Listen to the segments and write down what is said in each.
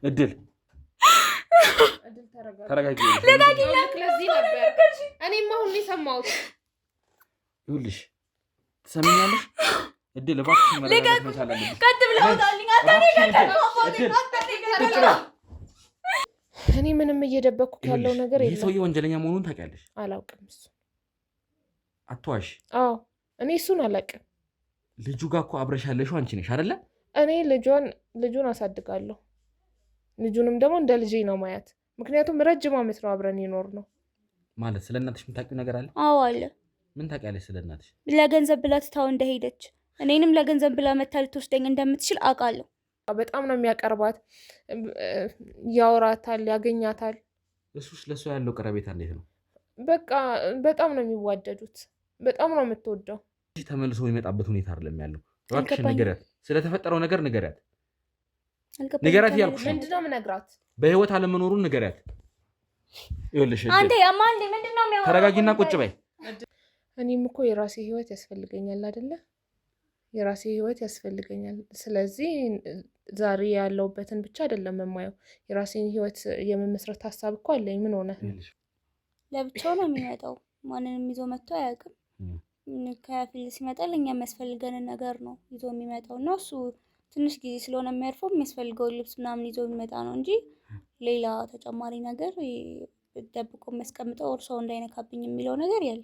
እድል ተረጋጊ። ለዚህ ነበር እኔማ አሁን የሰማሁት። ይኸውልሽ ትሰሚኛለሽ? እድል እባክሽ መረጋጋት መቻል አለብሽ። ቀጥ ብለው አውጣልኝ። እኔ ምንም እየደበኩ ያለው ነገር የለም። ሰውዬ ወንጀለኛ መሆኑን ታውቂያለሽ? አላውቅም። እሱ አትዋሽ። አዎ እኔ እሱን አላውቅም። ልጁ ጋር እኮ አብረሽ ያለሽው አንቺ ነሽ አይደለ? እኔ ልጁን አሳድጋለሁ። ልጁንም ደግሞ እንደ ልጄ ነው ማያት። ምክንያቱም ረጅም ዓመት ነው አብረን ይኖር ነው። ማለት ስለእናትሽ የምታውቂው ነገር አለ? አዎ አለ። ምን ታውቂያለሽ ስለእናትሽ? ለገንዘብ ብላ ትታው እንደሄደች እኔንም ለገንዘብ ብላ መታ ልትወስደኝ እንደምትችል አውቃለሁ። በጣም ነው የሚያቀርባት፣ ያወራታል፣ ያገኛታል። እሱስ ለሱ ያለው ቀረቤታ እንዴት ነው? በቃ በጣም ነው የሚዋደዱት። በጣም ነው የምትወደው። ተመልሶ የሚመጣበት ሁኔታ አይደለም ያለው። እባክሽ ንገሪያት፣ ስለተፈጠረው ነገር ንገሪያት። ንገሪያት እያልኩሽ ነው። ምንድነው የምነግራት? በህይወት አለመኖሩን ንገሪያት። ይኸውልሽ አንተ ያማንዴ ምንድነው የሚያወራው? ተረጋጊና ቁጭ በይ። እኔም እኮ የራሴ ህይወት ያስፈልገኛል አይደለ? የራሴ ህይወት ያስፈልገኛል። ስለዚህ ዛሬ ያለውበትን ብቻ አይደለም የማየው፣ የራሴን ህይወት የመመስረት ሀሳብ እኮ አለኝ። ምን ሆነ? ለብቻው ነው የሚመጣው። ማንንም ይዞ መጥቶ አያውቅም። ከፊል ሲመጣ ለኛ የሚያስፈልገንን ነገር ነው ይዞ የሚመጣው እና እሱ ትንሽ ጊዜ ስለሆነ የሚያርፈው የሚያስፈልገውን ልብስ ምናምን ይዞ የሚመጣ ነው እንጂ ሌላ ተጨማሪ ነገር ደብቆ የሚያስቀምጠው እርሷው እንዳይነካብኝ የሚለው ነገር ያለ።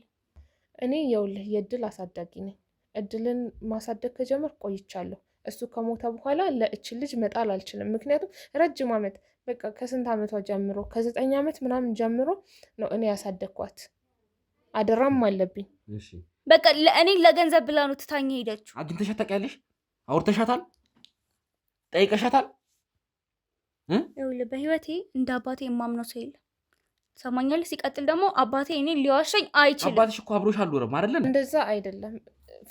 እኔ የውልህ የእድል አሳዳጊ ነኝ። እድልን ማሳደግ ከጀመር ቆይቻለሁ። እሱ ከሞተ በኋላ ለእችን ልጅ መጣል አልችልም። ምክንያቱም ረጅም ዓመት በቃ ከስንት ዓመቷ ጀምሮ ከ9 ዓመት ምናምን ጀምሮ ነው እኔ ያሳደግኳት። አደራም አለብኝ። በቃ እኔ ለገንዘብ ብላ ነው ትታኝ ሄደችው። አግኝተሻት ታውቂያለሽ? አውርተሻታል? ጠይቀሻታል? ይኸውልህ በህይወቴ እንደ አባቴ የማምነው ሰው የለም። ሰማኛለህ? ሲቀጥል ደግሞ አባቴ እኔ ሊዋሸኝ አይችልም። አባትሽ እኮ አብሮሽ አልኖረም አይደለ? እንደዛ አይደለም።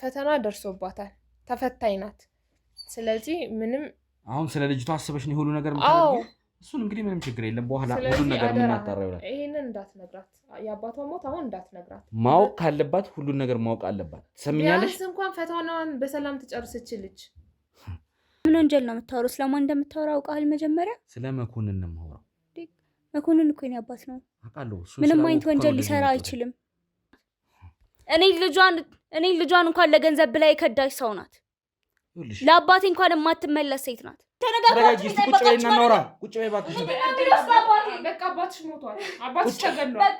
ፈተና ደርሶባታል። ተፈታኝ ናት። ስለዚህ ምንም አሁን ስለ ልጅቷ አስበሽ ነው ሁሉ ነገር የምታደርጊው? እሱን እንግዲህ ምንም ችግር የለም። በኋላ ሁሉ ነገር የምናጣራው ይሆናል። ይሄንን እንዳትነግራት፣ የአባቷ ሞት አሁን እንዳትነግራት። ማወቅ ካለባት ሁሉን ነገር ማወቅ አለባት። ትሰሚኛለሽ? ቢያንስ እንኳን ፈተናዋን በሰላም ትጨርስች ልጅ። ምን ወንጀል ነው የምታወራው? ስለማን እንደምታወራው አውቃል? መጀመሪያ ስለ መኮንን ነው የማወራው። መኮንን እኮ የኔ አባት ነው። አውቃለሁ። ምንም አይነት ወንጀል ሊሰራ አይችልም። እኔ ልጇን እንኳን ለገንዘብ ብላ የከዳች ሰው ናት። ለአባቴ እንኳን የማትመለስ ሴት ናት። ተረጋጊ። ቁጭ በይና እናውራ። ቁጭ በይ እባክሽ። በቃ አባትሽ ሞቷል። አባትሽ ተገድሏል።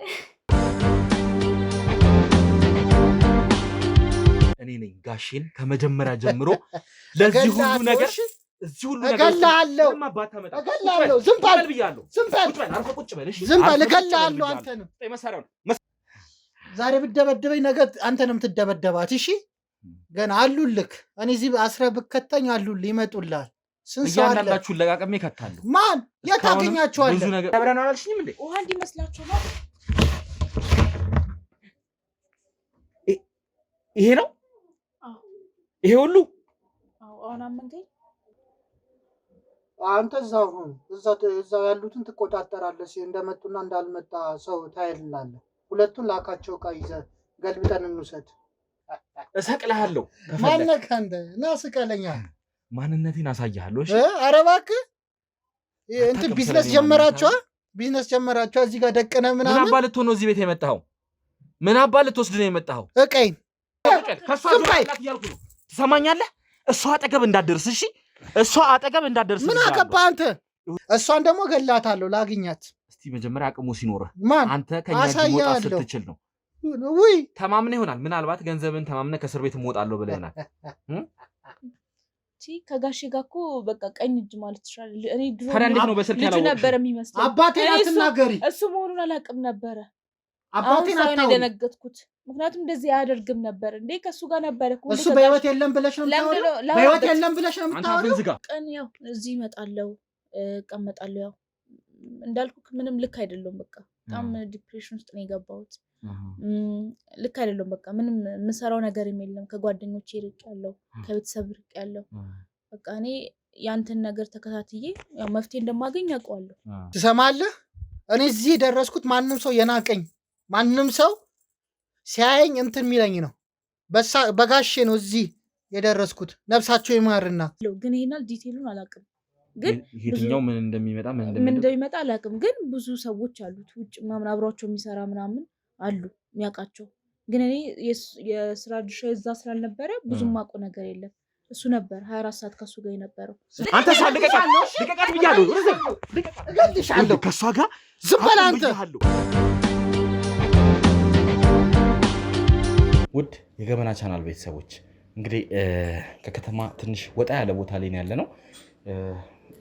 እኔ ነኝ ጋሼን ከመጀመሪያ ጀምሮ ለዚህ ሁሉ ነገር እዚህ ሁሉ ነገር እገላለሁ። ዝም በል ብያለሁ። ዝም በል አርፈህ ቁጭ በል። እሺ ዝም በል። እገላለሁ። አንተንም መሳሪያውን ዛሬ ብትደበደበኝ ነገ አንተንም ትደበደባት። እሺ ገና አሉልክ። እኔ እዚህ አስረህ ብከተኝ አሉልህ፣ ይመጡልሃል። ስንት ሰው አለ? እያንዳንዳችሁን ለቃቅሜ ከታለሁ። ማን የት ታገኛቸዋለህ? ብዙ ነገር አብረን አላልሽኝም እንዴ? ውሃ እንዲመስላችሁ ነው። ይሄ ነው ይሄ ሁሉ። አሁን አመንከኝ። አንተ እዛው ሁን። እዛው ያሉትን ትቆጣጠራለህ። እንደመጡና እንዳልመጣ ሰው ታይልናለህ። ሁለቱን ላካቸው። ዕቃ ይዘህ ገልብጠን እንውሰድ። እሰቅልሃለሁ። ማነህ አንተ? ና ስቀለኛ። ማንነቴን አሳይሃለሁ። እሺ ኧረ እባክህ እንትን ቢዝነስ ጀመራችኋ? እዚህ ጋር ደቅነህ ምናምን። ምን አባ ልትሆን ነው እዚህ ቤት የመጣኸው? ምን አባ ልትወስድ ነው የመጣኸው? ዕቃዬን ትሰማኛለህ? እሷ አጠገብ እንዳትደርስ። እሺ እሷ አጠገብ እንዳትደርስ። ምን አገባህ አንተ? እሷን ደግሞ ገላታለሁ ላግኛት። እስቲ መጀመሪያ አቅሙ ሲኖርህ ማን አንተ ከኛ መውጣት ስትችል ነው። ውይ ተማምነህ ይሆናል። ምናልባት ገንዘብን ተማምነህ ከእስር ቤት እወጣለሁ ብለህናል። ከጋሼ ጋር እኮ በቃ ቀኝ እጅ ማለት ይችላል። እኔ ድሮ እንዴት ነው በስልክ ያላወቅሽው? ነበር የሚመስለው። አባቴን አትናገሪ። እሱ መሆኑን አላውቅም ነበረ። አባቴን አታውሪ። የደነገጥኩት ምክንያቱም እንደዚህ አያደርግም ነበር እንዴ። ከሱ ጋር ነበረ እኮ። እሱ በህይወት የለም ብለሽ ነው የምታወሪው? በህይወት የለም ብለሽ ነው የምታወሪው? ቀን ያው እዚህ እመጣለሁ እቀመጣለሁ። ያው እንዳልኩክ ምንም ልክ አይደለም። በቃ በጣም ዲፕሬሽን ውስጥ ነው የገባሁት። ልክ አይደለም። በቃ ምንም የምሰራው ነገር የለም። ከጓደኞቼ ርቅ ያለው፣ ከቤተሰብ ርቅ ያለው። በቃ እኔ ያንተን ነገር ተከታትዬ ያው መፍትሄ እንደማገኝ አውቀዋለሁ። ትሰማለህ? እኔ እዚህ የደረስኩት ማንም ሰው የናቀኝ ማንም ሰው ሲያየኝ እንትን የሚለኝ ነው። በጋሼ ነው እዚህ የደረስኩት። ነፍሳቸው ይማርና ግን ይሄናል ዲቴሉን አላውቅም። ግን የትኛው ምን እንደሚመጣ አላውቅም። ግን ብዙ ሰዎች አሉት ውጭ ምናምን አብሯቸው የሚሰራ ምናምን አሉ የሚያውቃቸው። ግን እኔ የስራ ድርሻ እዛ ስላልነበረ ብዙም ማውቀው ነገር የለም። እሱ ነበር 24 ሰዓት ከሱ ጋር የነበረው። አንተ ልቀቃት ብያለሁ። ከእሷ ጋር ዝም በል አንተ። ውድ የገመና ቻናል ቤተሰቦች እንግዲህ ከከተማ ትንሽ ወጣ ያለ ቦታ ላይ ያለ ነው።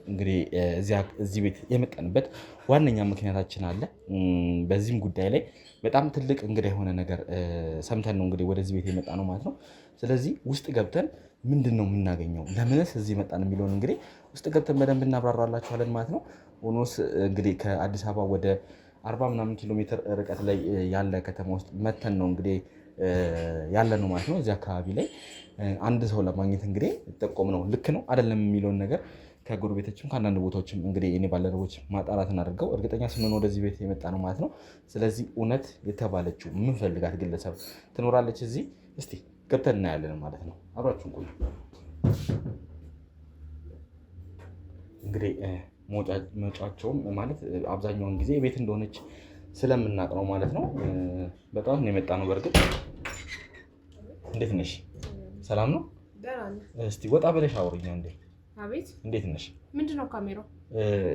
እንግዲህ እዚህ ቤት የመጣንበት ዋነኛ ምክንያታችን አለ። በዚህም ጉዳይ ላይ በጣም ትልቅ እንግዳ የሆነ ነገር ሰምተን ነው እንግዲህ ወደዚህ ቤት የመጣ ነው ማለት ነው። ስለዚህ ውስጥ ገብተን ምንድን ነው የምናገኘው፣ ለምንስ እዚህ መጣን የሚለውን እንግዲህ ውስጥ ገብተን በደንብ እናብራራላችኋለን ማለት ነው። ሆኖስ እንግዲህ ከአዲስ አበባ ወደ 40 ምናምን ኪሎ ሜትር ርቀት ላይ ያለ ከተማ ውስጥ መተን ነው እንግዲህ ያለ ነው ማለት ነው። እዚህ አካባቢ ላይ አንድ ሰው ለማግኘት እንግዲህ ጠቆም ነው ልክ ነው አይደለም የሚለውን ነገር ከጎረቤቶችም ከአንዳንድ ቦታዎችም እንግዲህ እኔ ባልደረቦች ማጣራትን አድርገው እርግጠኛ ስንሆን ወደዚህ ቤት የመጣ ነው ማለት ነው። ስለዚህ እውነት የተባለችው የምንፈልጋት ግለሰብ ትኖራለች እዚህ። እስቲ ገብተን እናያለን ማለት ነው። አብራችሁን ቆዩ። እንግዲህ መውጫቸውም ማለት አብዛኛውን ጊዜ ቤት እንደሆነች ስለምናውቅ ነው ማለት ነው። በጣም ነው የመጣ ነው። በእርግጥ እንዴት ነሽ? ሰላም ነው? እስቲ ወጣ ብለሽ አውሪኝ እንዴ። አቤት። እንዴት ነሽ? ምንድነው ካሜራው?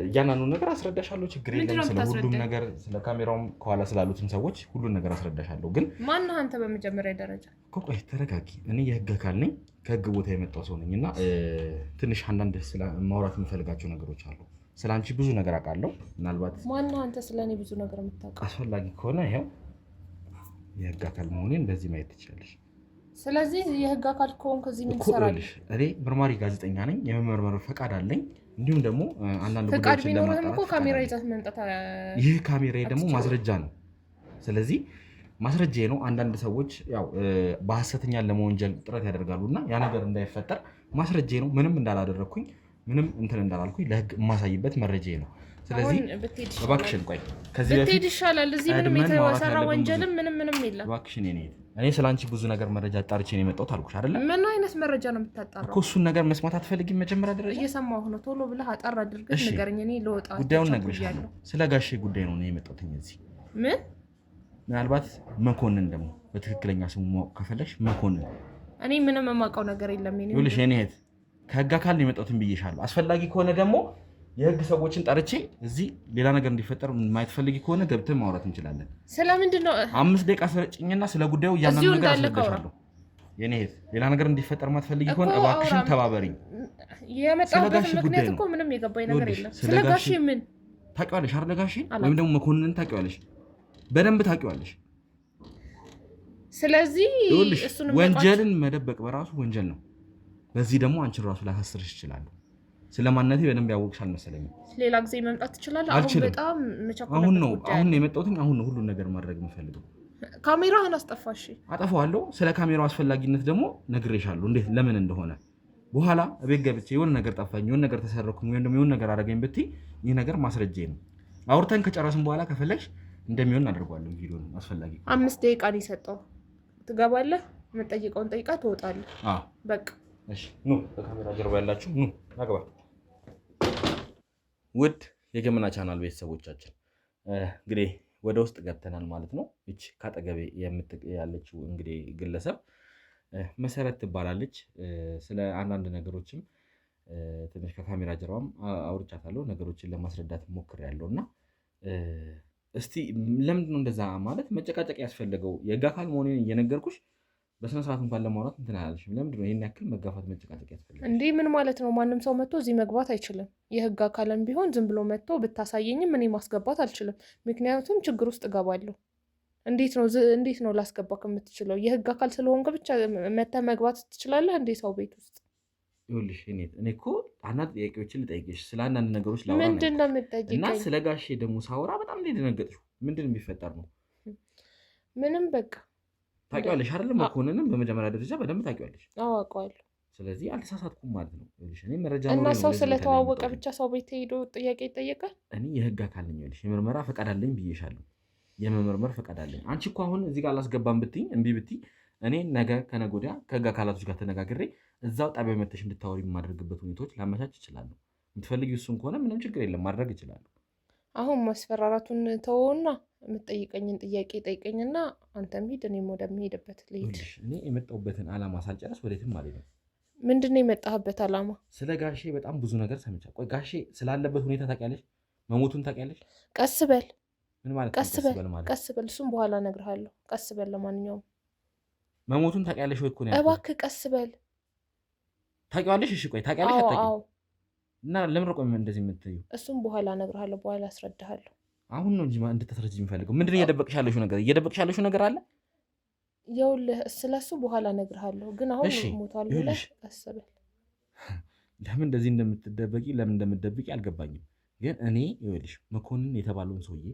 እያንዳንዱን ነገር አስረዳሻለሁ። ችግር የለም። ስለ ሁሉም ነገር ስለ ካሜራውም ከኋላ ስላሉትም ሰዎች ሁሉን ነገር አስረዳሻለሁ። ግን ማነው አንተ? በመጀመሪያ ደረጃ ቆይ ተረጋጊ። እኔ የህግ አካል ነኝ፣ ከህግ ቦታ የመጣው ሰው ነኝ እና ትንሽ አንዳንድ ማውራት የምፈልጋቸው ነገሮች አሉ። ስለ አንቺ ብዙ ነገር አውቃለሁ። ምናልባት ማነው አንተ ስለኔ ብዙ ነገር የምታውቀው? አስፈላጊ ከሆነ ይኸው የህግ አካል መሆኔን በዚህ ማየት ትችላለሽ። ስለዚህ የህግ አካል ከሆንክ እዚህ ምን ትሰራለሽ? እኔ መርማሪ ጋዜጠኛ ነኝ። የመመርመር ፈቃድ አለኝ። እንዲሁም ደግሞ አንዳንድ ፈቃድ ቢኖርህም እኮ ካሜራ ይዘህ መምጣት። ይህ ካሜራዬ ደግሞ ማስረጃ ነው። ስለዚህ ማስረጃዬ ነው። አንዳንድ ሰዎች ያው በሐሰተኛ ለመወንጀል ጥረት ያደርጋሉ እና ያ ነገር እንዳይፈጠር ማስረጃዬ ነው። ምንም እንዳላደረግኩኝ ምንም እንትን እንዳላልኩኝ ለህግ የማሳይበት መረጃዬ ነው። ስለዚህ እባክሽን ቆይ ከዚህ በፊት ብትሄድ ይሻላል። እዚህ ምንም የተሰራ ወንጀልም ምንም የለም። እባክሽን እኔ ስላንቺ ብዙ ነገር መረጃ አጣርቼ ነው የመጣሁት አልኩሽ አይደለ? ምን አይነት መረጃ ነው የምታጣራው እኮ? እሱን ነገር መስማት አትፈልጊም? መጀመሪያ ደረጃ እየሰማሁ ነው። ቶሎ ብለህ አጣራ አድርገህ ንገረኝ። እኔ ልወጣ ጉዳዩን እነግርሻለሁ። ስለ ጋሼ ጉዳይ ነው የመጣሁት እዚህ። ምን ምናልባት መኮንን ደግሞ በትክክለኛ ስሙ ማወቅ ከፈለሽ መኮንን። እኔ ምንም የማውቀው ነገር የለም። ይኸውልሽ የኔ እህት ከህግ አካል ነው የመጣሁትን ብዬሻለሁ። አስፈላጊ ከሆነ ደግሞ የህግ ሰዎችን ጠርቼ እዚህ ሌላ ነገር እንዲፈጠር ማየት ፈልጊ ከሆነ ገብተን ማውራት እንችላለን። ስለምንድን ነው 5 ደቂቃ አስረጭኝና ስለ ጉዳዩ እያንዳንዱ ነገር አስረዳሻለሁ። የኔ እህት ሌላ ነገር እንዲፈጠር ማትፈልጊ ከሆነ እባክሽን ተባበሪኝ። የመጣሁበት ምክንያት እኮ ምንም የገባኝ ነገር የለም። ስለ ጋሼ ምን ታውቂዋለሽ አይደል? ጋሼ ወይም ደግሞ መኮንንን ታውቂዋለሽ፣ በደንብ ታውቂዋለሽ። ስለዚህ ወንጀልን መደበቅ በራሱ ወንጀል ነው። በዚህ ደግሞ አንቺን ራሱ ላሳስርሽ ይችላል። ስለማንነቴ በደንብ ያወቅሽ አልመሰለኝም። ሌላ ጊዜ መምጣት ትችላለህ። አሁን በጣም መቸኮል አሁን ነው የመጣሁት። አሁን ነው ሁሉን ነገር ማድረግ የምፈልገው። ካሜራህን አስጠፋሽ። አጠፋዋለሁ። ስለ ካሜራው አስፈላጊነት ደግሞ ነግሬሻለሁ፣ እንዴት ለምን እንደሆነ። በኋላ ቤት ገብቼ የሆነ ነገር ጠፋኝ፣ የሆነ ነገር ተሰረኩኝ፣ ወይም ደግሞ የሆነ ነገር አደረገኝ ብትይ ይህ ነገር ማስረጃዬ ነው። አውርተን ከጨረስን በኋላ ከፈለግሽ እንደሚሆን አድርጓለሁ። ቪዲዮ ነው አስፈላጊ። 5 ደቂቃ ነው የሰጠው። ትገባለህ፣ የምትጠይቀውን ጠይቃ ትወጣለህ። በቃ እሺ። ኑ በካሜራ ጀርባ ያላችሁ ኑ አግባ። ውድ የገመና ቻናል ቤተሰቦቻችን እንግዲህ ወደ ውስጥ ገብተናል ማለት ነው። እቺ ካጠገቤ ያለችው እንግዲህ ግለሰብ መሰረት ትባላለች። ስለ አንዳንድ ነገሮችም ትንሽ ከካሜራ ጀርባም አውርቻታለሁ። ነገሮችን ለማስረዳት ሞክሬያለሁ እና እስቲ ለምንድን ነው እንደዛ ማለት መጨቃጨቅ ያስፈለገው? የህግ አካል መሆኔን እየነገርኩሽ በስነ ስርዓት እንኳን ለማውራት እንትን አላለሽም። ለምንድን ነው ይሄን ያክል መጋፋት መጨቃጨቅ ያስፈልጋል እንዴ? ምን ማለት ነው? ማንም ሰው መጥቶ እዚህ መግባት አይችልም። የህግ አካልም ቢሆን ዝም ብሎ መጥቶ ብታሳየኝም እኔ ማስገባት አልችልም። ምክንያቱም ችግር ውስጥ እገባለሁ። እንዴት ነው ላስገባክ የምትችለው? የህግ አካል ስለሆንክ ብቻ መተህ መግባት ትችላለህ እንዴ ሰው ቤት ውስጥ? ይኸውልሽ እኔ እኮ አንዳንድ ጥያቄዎችን ልጠይቅሽ፣ ስለ አንዳንድ ነገሮች ላውራ ነው። ምንድን ነው የምትጠይቀኝ? እና ስለ ጋሼ ደግሞ ሳወራ በጣም እንደደነገጥሽው ምንድን የሚፈጠር ነው? ምንም በቃ ታውቂዋለሽ አይደለም? መኮንንም በመጀመሪያ ደረጃ በደንብ ታውቂዋለሽ። አውቀዋለሁ። ስለዚህ አልተሳሳትኩም ማለት ነው። እኔ መረጃ እና ሰው ስለተዋወቀ ብቻ ሰው ቤት ሄዶ ጥያቄ ይጠየቃል? እኔ የህግ አካል ነኝ። የምርመራ ፈቃድ አለኝ ብዬሻለሁ። የመመርመር ፈቃድ አለኝ። አንቺ እኮ አሁን እዚህ ጋር አላስገባም ብትይ እምቢ ብትይ እኔ ነገ ከነገ ወዲያ ከህግ አካላቶች ጋር ተነጋግሬ እዛው ጣቢያ መተሽ እንድታወሪ የማደርግበት ሁኔታዎች ላመቻች እችላለሁ። የምትፈልጊው እሱን ከሆነ ምንም ችግር የለም ማድረግ እችላለሁ። አሁን ማስፈራራቱን ተወውና የምትጠይቀኝን ጥያቄ ጠይቀኝና አንተም ሂድ፣ እኔም ወደምሄድበት ልሂድ። እኔ የመጣሁበትን ዓላማ ሳልጨርስ ወዴትም ማለት ነው። ምንድን ነው የመጣህበት ዓላማ? ስለ ጋሼ በጣም ብዙ ነገር ሰምቻለሁ። ቆይ ጋሼ ስላለበት ሁኔታ ታውቂያለሽ? መሞቱን ታውቂያለሽ? ቀስ በል ምን ማለት ነው? ቀስ በል፣ እሱም በኋላ እነግርሃለሁ። ቀስ በል። ለማንኛውም መሞቱን ታውቂያለሽ ወይ እኮ ነው ያልኩት። እባክህ ቀስ በል። ታውቂዋለሽ? እሺ ቆይ ታውቂያለሽ? አታውቂም? እና ለምን ቆይ እንደዚህ የምትይው? እሱም በኋላ እነግርሃለሁ፣ በኋላ አስረዳሃለሁ። አሁን ነው እንጂ እንድታስረጅ የምፈልገው። ምንድን ነው እየደበቅሽ ያለሽው ነገር አለ? ይኸውልህ ስለሱ በኋላ እነግርሃለሁ፣ ግን አሁን ሞቷል ብለህ ቀስ በል። ለምን እንደዚህ እንደምትደበቂ ለምን እንደምትደብቂ አልገባኝም። ግን እኔ ይኸውልሽ መኮንን የተባለውን ሰውዬ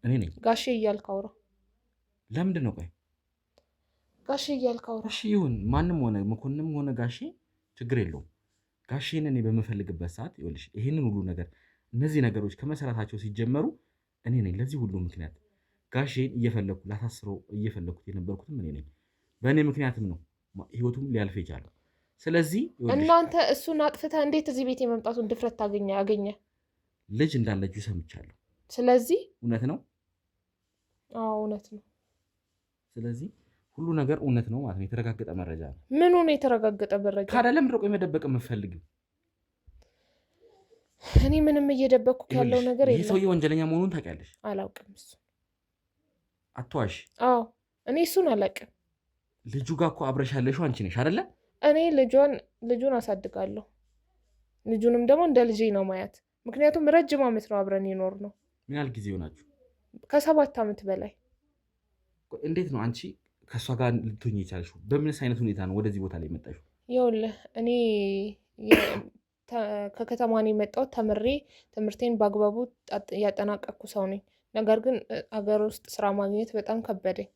እኔ ነኝ። ጋሼ እያልክ አውራ። ለምንድን ነው ቆይ ጋሼ እያልክ አውራ። እሺ ይሁን፣ ማንም ሆነ መኮንንም ሆነ ጋሼ ችግር የለውም። ጋሼን እኔ በምፈልግበት ሰዓት ይኸውልሽ ይሄንን ሁሉ ነገር እነዚህ ነገሮች ከመሰረታቸው ሲጀመሩ እኔ ነኝ ለዚህ ሁሉ ምክንያት። ጋሼን እየፈለኩ ላሳስረው እየፈለኩት የነበርኩትም እኔ ነኝ። በእኔ ምክንያትም ነው ህይወቱም ሊያልፍ የቻለው። ስለዚህ እናንተ እሱን አጥፍተህ እንዴት እዚህ ቤት የመምጣቱን ድፍረት አገኘ? ልጅ እንዳለችው ሰምቻለሁ። ስለዚህ እውነት ነው? አዎ እውነት ነው። ስለዚህ ሁሉ ነገር እውነት ነው ማለት ነው። የተረጋገጠ መረጃ ነው። ምኑ ነው የተረጋገጠ መረጃ? ታዲያ ለምን ደቆ የመደበቅ የምትፈልጊው? እኔ ምንም እየደበቅኩ ያለው ነገር የለም። ይህ ሰውዬ ወንጀለኛ መሆኑን ታውቂያለሽ? አላውቅም። እሱ አትዋሽ። አዎ እኔ እሱን አላውቅም። ልጁ ጋር እኮ አብረሽ ያለሽው አንቺ ነሽ አይደለ? እኔ ልጁን አሳድጋለሁ። ልጁንም ደግሞ እንደ ልጄ ነው ማያት። ምክንያቱም ረጅም ዓመት ነው አብረን ይኖር ነው። ምን ያህል ጊዜ ሆናችሁ? ከ7 ዓመት በላይ። እንዴት ነው አንቺ ከእሷ ጋር ልትሆኝ የቻልሽው? በምንስ አይነት ሁኔታ ነው ወደዚህ ቦታ ላይ የመጣሽው? ይኸውልህ እኔ ከከተማ ነው የመጣሁት። ተምሬ ትምህርቴን በአግባቡ ያጠናቀቅኩ ሰው ነኝ። ነገር ግን አገር ውስጥ ስራ ማግኘት በጣም ከበደኝ።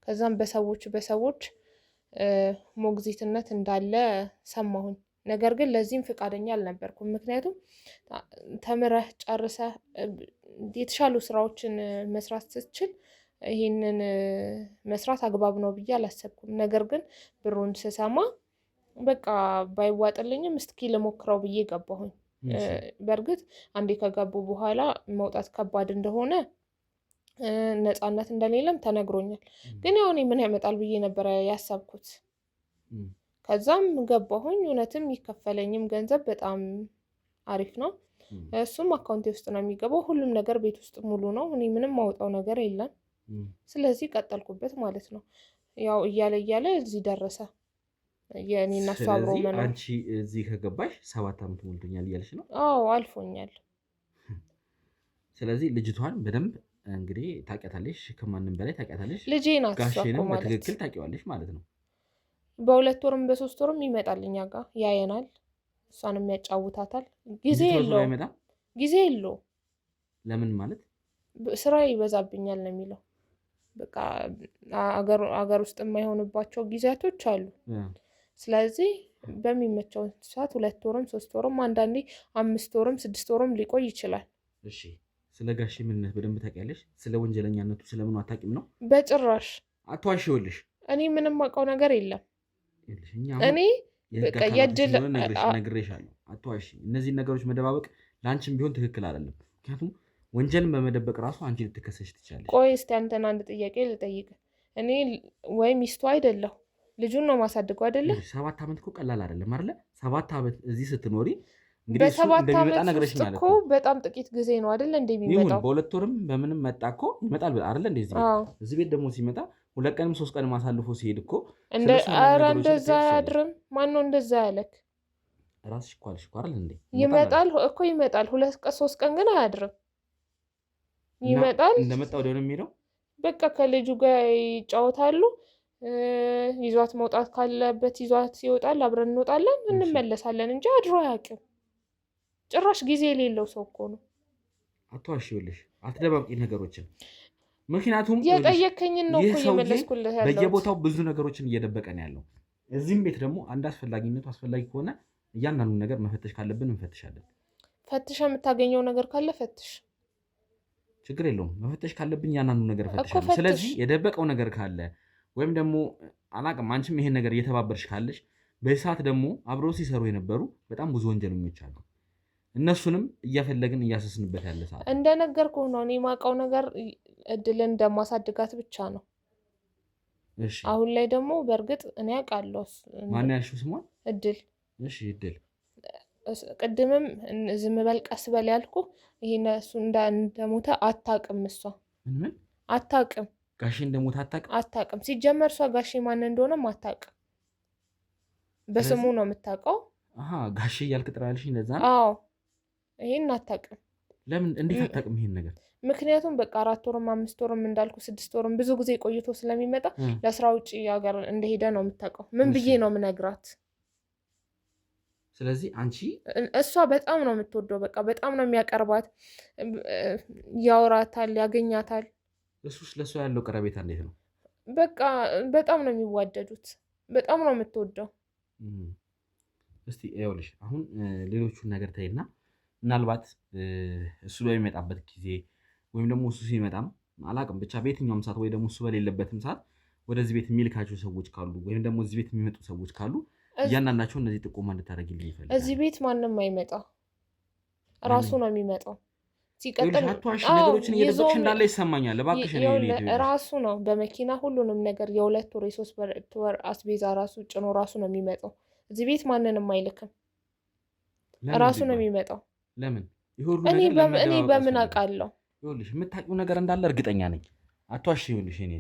ከዛም በሰዎች ሞግዚትነት እንዳለ ሰማሁኝ። ነገር ግን ለዚህም ፈቃደኛ አልነበርኩም። ምክንያቱም ተምረህ ጨርሰህ የተሻሉ ስራዎችን መስራት ስትችል ይህንን መስራት አግባብ ነው ብዬ አላሰብኩም። ነገር ግን ብሩን ስሰማ በቃ ባይዋጥልኝም እስኪ ልሞክረው ብዬ ገባሁኝ። በእርግጥ አንዴ ከገቡ በኋላ መውጣት ከባድ እንደሆነ ነፃነት እንደሌለም ተነግሮኛል። ግን ያው እኔ ምን ያመጣል ብዬ ነበረ ያሰብኩት። ከዛም ገባሁኝ። እውነትም ይከፈለኝም ገንዘብ በጣም አሪፍ ነው። እሱም አካውንቴ ውስጥ ነው የሚገባው። ሁሉም ነገር ቤት ውስጥ ሙሉ ነው። እኔ ምንም ማውጣው ነገር የለም። ስለዚህ ቀጠልኩበት ማለት ነው። ያው እያለ እዚህ ደረሰ። የእኔና እሱ አብሮ መኖር። አንቺ እዚህ ከገባሽ 7 ዓመት ሞልቶኛል እያልሽ ነው? አዎ አልፎኛል። ስለዚህ ልጅቷን በደንብ እንግዲህ ታውቂያታለሽ፣ ከማንም በላይ ታውቂያታለሽ። ልጄ ናት። ጋሼንም በትክክል ታውቂዋለሽ ማለት ነው። በ2 ወርም በ3 ወርም ይመጣል እኛ ጋር ያየናል። እሷንም ያጫውታታል። ጊዜ የለውም። ለምን ማለት ስራ ይበዛብኛል ነው የሚለው። በቃ አገር ውስጥ የማይሆንባቸው ጊዜያቶች አሉ። ስለዚህ በሚመቸው ሰዓት 2 ወርም 3 ወርም አንዳንዴ 5 ወርም 6 ወርም ሊቆይ ይችላል። እሺ ስለ ጋሼ ምንነት በደንብ ታውቂያለሽ? ስለ ወንጀለኛነቱ ስለምኑ አታውቂም ነው? በጭራሽ አትዋሽ። ይኸውልሽ እኔ ምንም አውቀው ነገር የለም። እኔ በቃ የድል ነግሬሻለሁ። አትዋሽ። እነዚህ ነገሮች መደባበቅ ለአንቺም ቢሆን ትክክል አይደለም። ምክንያቱም ወንጀልን በመደበቅ ራሱ አንቺ ልትከሰሽ ትችላለሽ። ቆይ እስቲ አንተን አንድ ጥያቄ ልጠይቅ። እኔ ወይ ሚስቱ አይደለሁ ልጁን ነው ማሳድገው አይደለ? 7 ዓመት እኮ ቀላል አይደለም አይደለ? 7 ዓመት እዚህ ስትኖሪ በ7 ዓመት ውስጥ እኮ በጣም ጥቂት ጊዜ ነው አይደለ? እንደሚመጣው በ2 ወርም በምንም መጣ እኮ ይመጣል አይደለ? እዚህ ቤት ደግሞ ሲመጣ 2 ቀንም 3 ቀንም አሳልፎ ሲሄድ እኮ ኧረ እንደዛ አያድርም። ማን ነው እንደዛ ያለክ? ራስሽ እኮ አልሽ እኮ አይደል እንዴ? ይመጣል እኮ ይመጣል። 2 ቀን 3 ቀን ግን አያድርም። ይመጣል። እንደመጣ ወዲያው ነው የሚሄደው። በቃ ከልጁ ጋር ይጫወታሉ። ይዟት መውጣት ካለበት ይዟት ይወጣል። አብረን እንወጣለን፣ እንመለሳለን እንጂ አድሮ አያውቅም። ጭራሽ ጊዜ የሌለው ሰው እኮ ነው። አትዋሽ። ይኸውልሽ አትደባብቂ ነገሮችን። ምክንያቱም የጠየከኝን ነው እኮ እየመለስኩልህ ያለው። በየቦታው ብዙ ነገሮችን እየደበቀ ነው ያለው። እዚህም ቤት ደግሞ አንድ አስፈላጊነቱ አስፈላጊ ከሆነ እያንዳንዱን ነገር መፈተሽ ካለብን እንፈትሻለን። ፈትሽ የምታገኘው ነገር ካለ ፈትሽ፣ ችግር የለውም። መፈተሽ ካለብን እያንዳንዱ ነገር ፈትሻለን። ስለዚህ የደበቀው ነገር ካለ ወይም ደግሞ አላቅም አንቺም ይሄን ነገር እየተባበርሽ ካለሽ በሰዓት ደግሞ አብረው ሲሰሩ የነበሩ በጣም ብዙ ወንጀለኞች አሉ። እነሱንም እየፈለግን እያሰስንበት ያለ ሰዓት እንደነገርኩህ ነው። እኔ የማውቀው ነገር እድልን እንደማሳድጋት ብቻ ነው። እሺ አሁን ላይ ደግሞ በእርግጥ እኔ አውቃለሁ። ማን ያልሽው ስሟ? እድል። እሺ እድል ቅድምም ዝም በል ቀስ በል ያልኩህ ይሄን እሱ እንደሞተ አታውቅም። እሷ ምን አታውቅም። ጋሼ እንደሞተ አታውቅም። ሲጀመር እሷ ጋሼ ማን እንደሆነም አታውቅም። በስሙ ነው የምታውቀው። ጋሼ እያልክ ጥራልሽ እንደዛ ነው? አዎ ይሄን አታውቅም። ለምን እንዴት አታውቅም ይሄን ነገር? ምክንያቱም በቃ 4 ወርም 5 ወርም እንዳልኩ 6 ወርም ብዙ ጊዜ ቆይቶ ስለሚመጣ ለስራ ውጪ ሀገር እንደሄደ ነው የምታውቀው። ምን ብዬ ነው የምነግራት? ስለዚህ አንቺ እሷ በጣም ነው የምትወደው። በቃ በጣም ነው የሚያቀርባት፣ ያወራታል፣ ያገኛታል። እሱስ ለሷ ያለው ቀረቤታ እንዴት ነው? በቃ በጣም ነው የሚዋደዱት። በጣም ነው የምትወደው። እስቲ ይኸውልሽ አሁን ሌሎቹን ነገር ተይና ምናልባት እሱ በሚመጣበት ጊዜ ወይም ደግሞ እሱ ሲመጣም አላቅም ብቻ በየትኛውም ሰዓት ወይ ደግሞ እሱ በሌለበትም ሰዓት ወደዚህ ቤት የሚልካቸው ሰዎች ካሉ ወይም ደግሞ እዚህ ቤት የሚመጡ ሰዎች ካሉ እያንዳንዳቸው እነዚህ ጥቆማ እንድታደርጊልኝ ይፈልጋል። እዚህ ቤት ማንም አይመጣ፣ ራሱ ነው የሚመጣው። ሲቀጥል ነገሮችን እየደበቅሽ እንዳለ ይሰማኛል። እባክሽ ራሱ ነው በመኪና ሁሉንም ነገር የ2 ወር የ3 ወር አስቤዛ ራሱ ጭኖ ራሱ ነው የሚመጣው። እዚህ ቤት ማንንም አይልክም፣ ራሱ ነው የሚመጣው። ለምን? እኔ በምን አውቃለሁ? ይኸውልሽ የምታውቂው ነገር እንዳለ እርግጠኛ ነኝ። አትዋሽ። ይኸውልሽ እኔ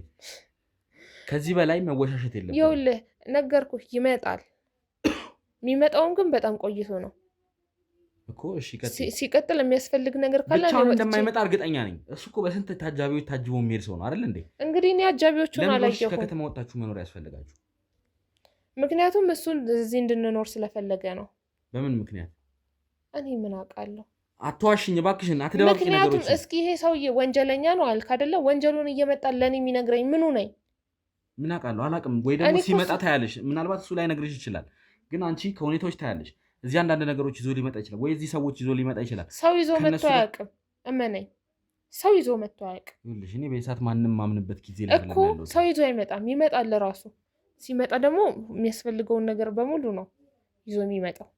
ከዚህ በላይ መወሻሸት የለም። ይኸውልህ ነገርኩህ፣ ይመጣል። የሚመጣውም ግን በጣም ቆይቶ ነው እኮ። እሺ ሲቀጥል የሚያስፈልግ ነገር ካለ ብቻውን እንደማይመጣ እርግጠኛ ነኝ። እሱ እኮ በስንት ታጃቢዎች ታጅቦ የሚሄድ ሰው ነው አይደል እንዴ? እንግዲህ እኔ አጃቢዎቹን አላየሁም። ከከተማ ወጣችሁ መኖር ያስፈልጋችሁ? ምክንያቱም እሱን እዚህ እንድንኖር ስለፈለገ ነው። በምን ምክንያት? እኔ ምን አውቃለሁ? አትዋሽኝ እባክሽን፣ አትደባቂ ነገሮች። ምክንያቱም እስኪ ይሄ ሰውዬ ወንጀለኛ ነው አልክ አይደለ? ወንጀሉን እየመጣ ለኔ የሚነግረኝ ምኑ ነኝ? ምን አውቃለሁ? አላውቅም። ወይ ደግሞ ሲመጣ ታያለሽ። ምናልባት እሱ ላይ ነግርሽ ይችላል፣ ግን አንቺ ከሁኔታዎች ታያለሽ። እዚህ አንዳንድ ነገሮች ይዞ ሊመጣ ይችላል፣ ወይ እዚህ ሰዎች ይዞ ሊመጣ ይችላል። ሰው ይዞ መጥቶ አያውቅም። እመነኝ፣ ሰው ይዞ መጥቶ አያውቅም። ይኸውልሽ እኔ በሰዓት ማንም ማምንበት ጊዜ ላይ እኮ ሰው ይዞ አይመጣም። ይመጣል ራሱ። ሲመጣ ደግሞ የሚያስፈልገውን ነገር በሙሉ ነው ይዞ የሚመጣው።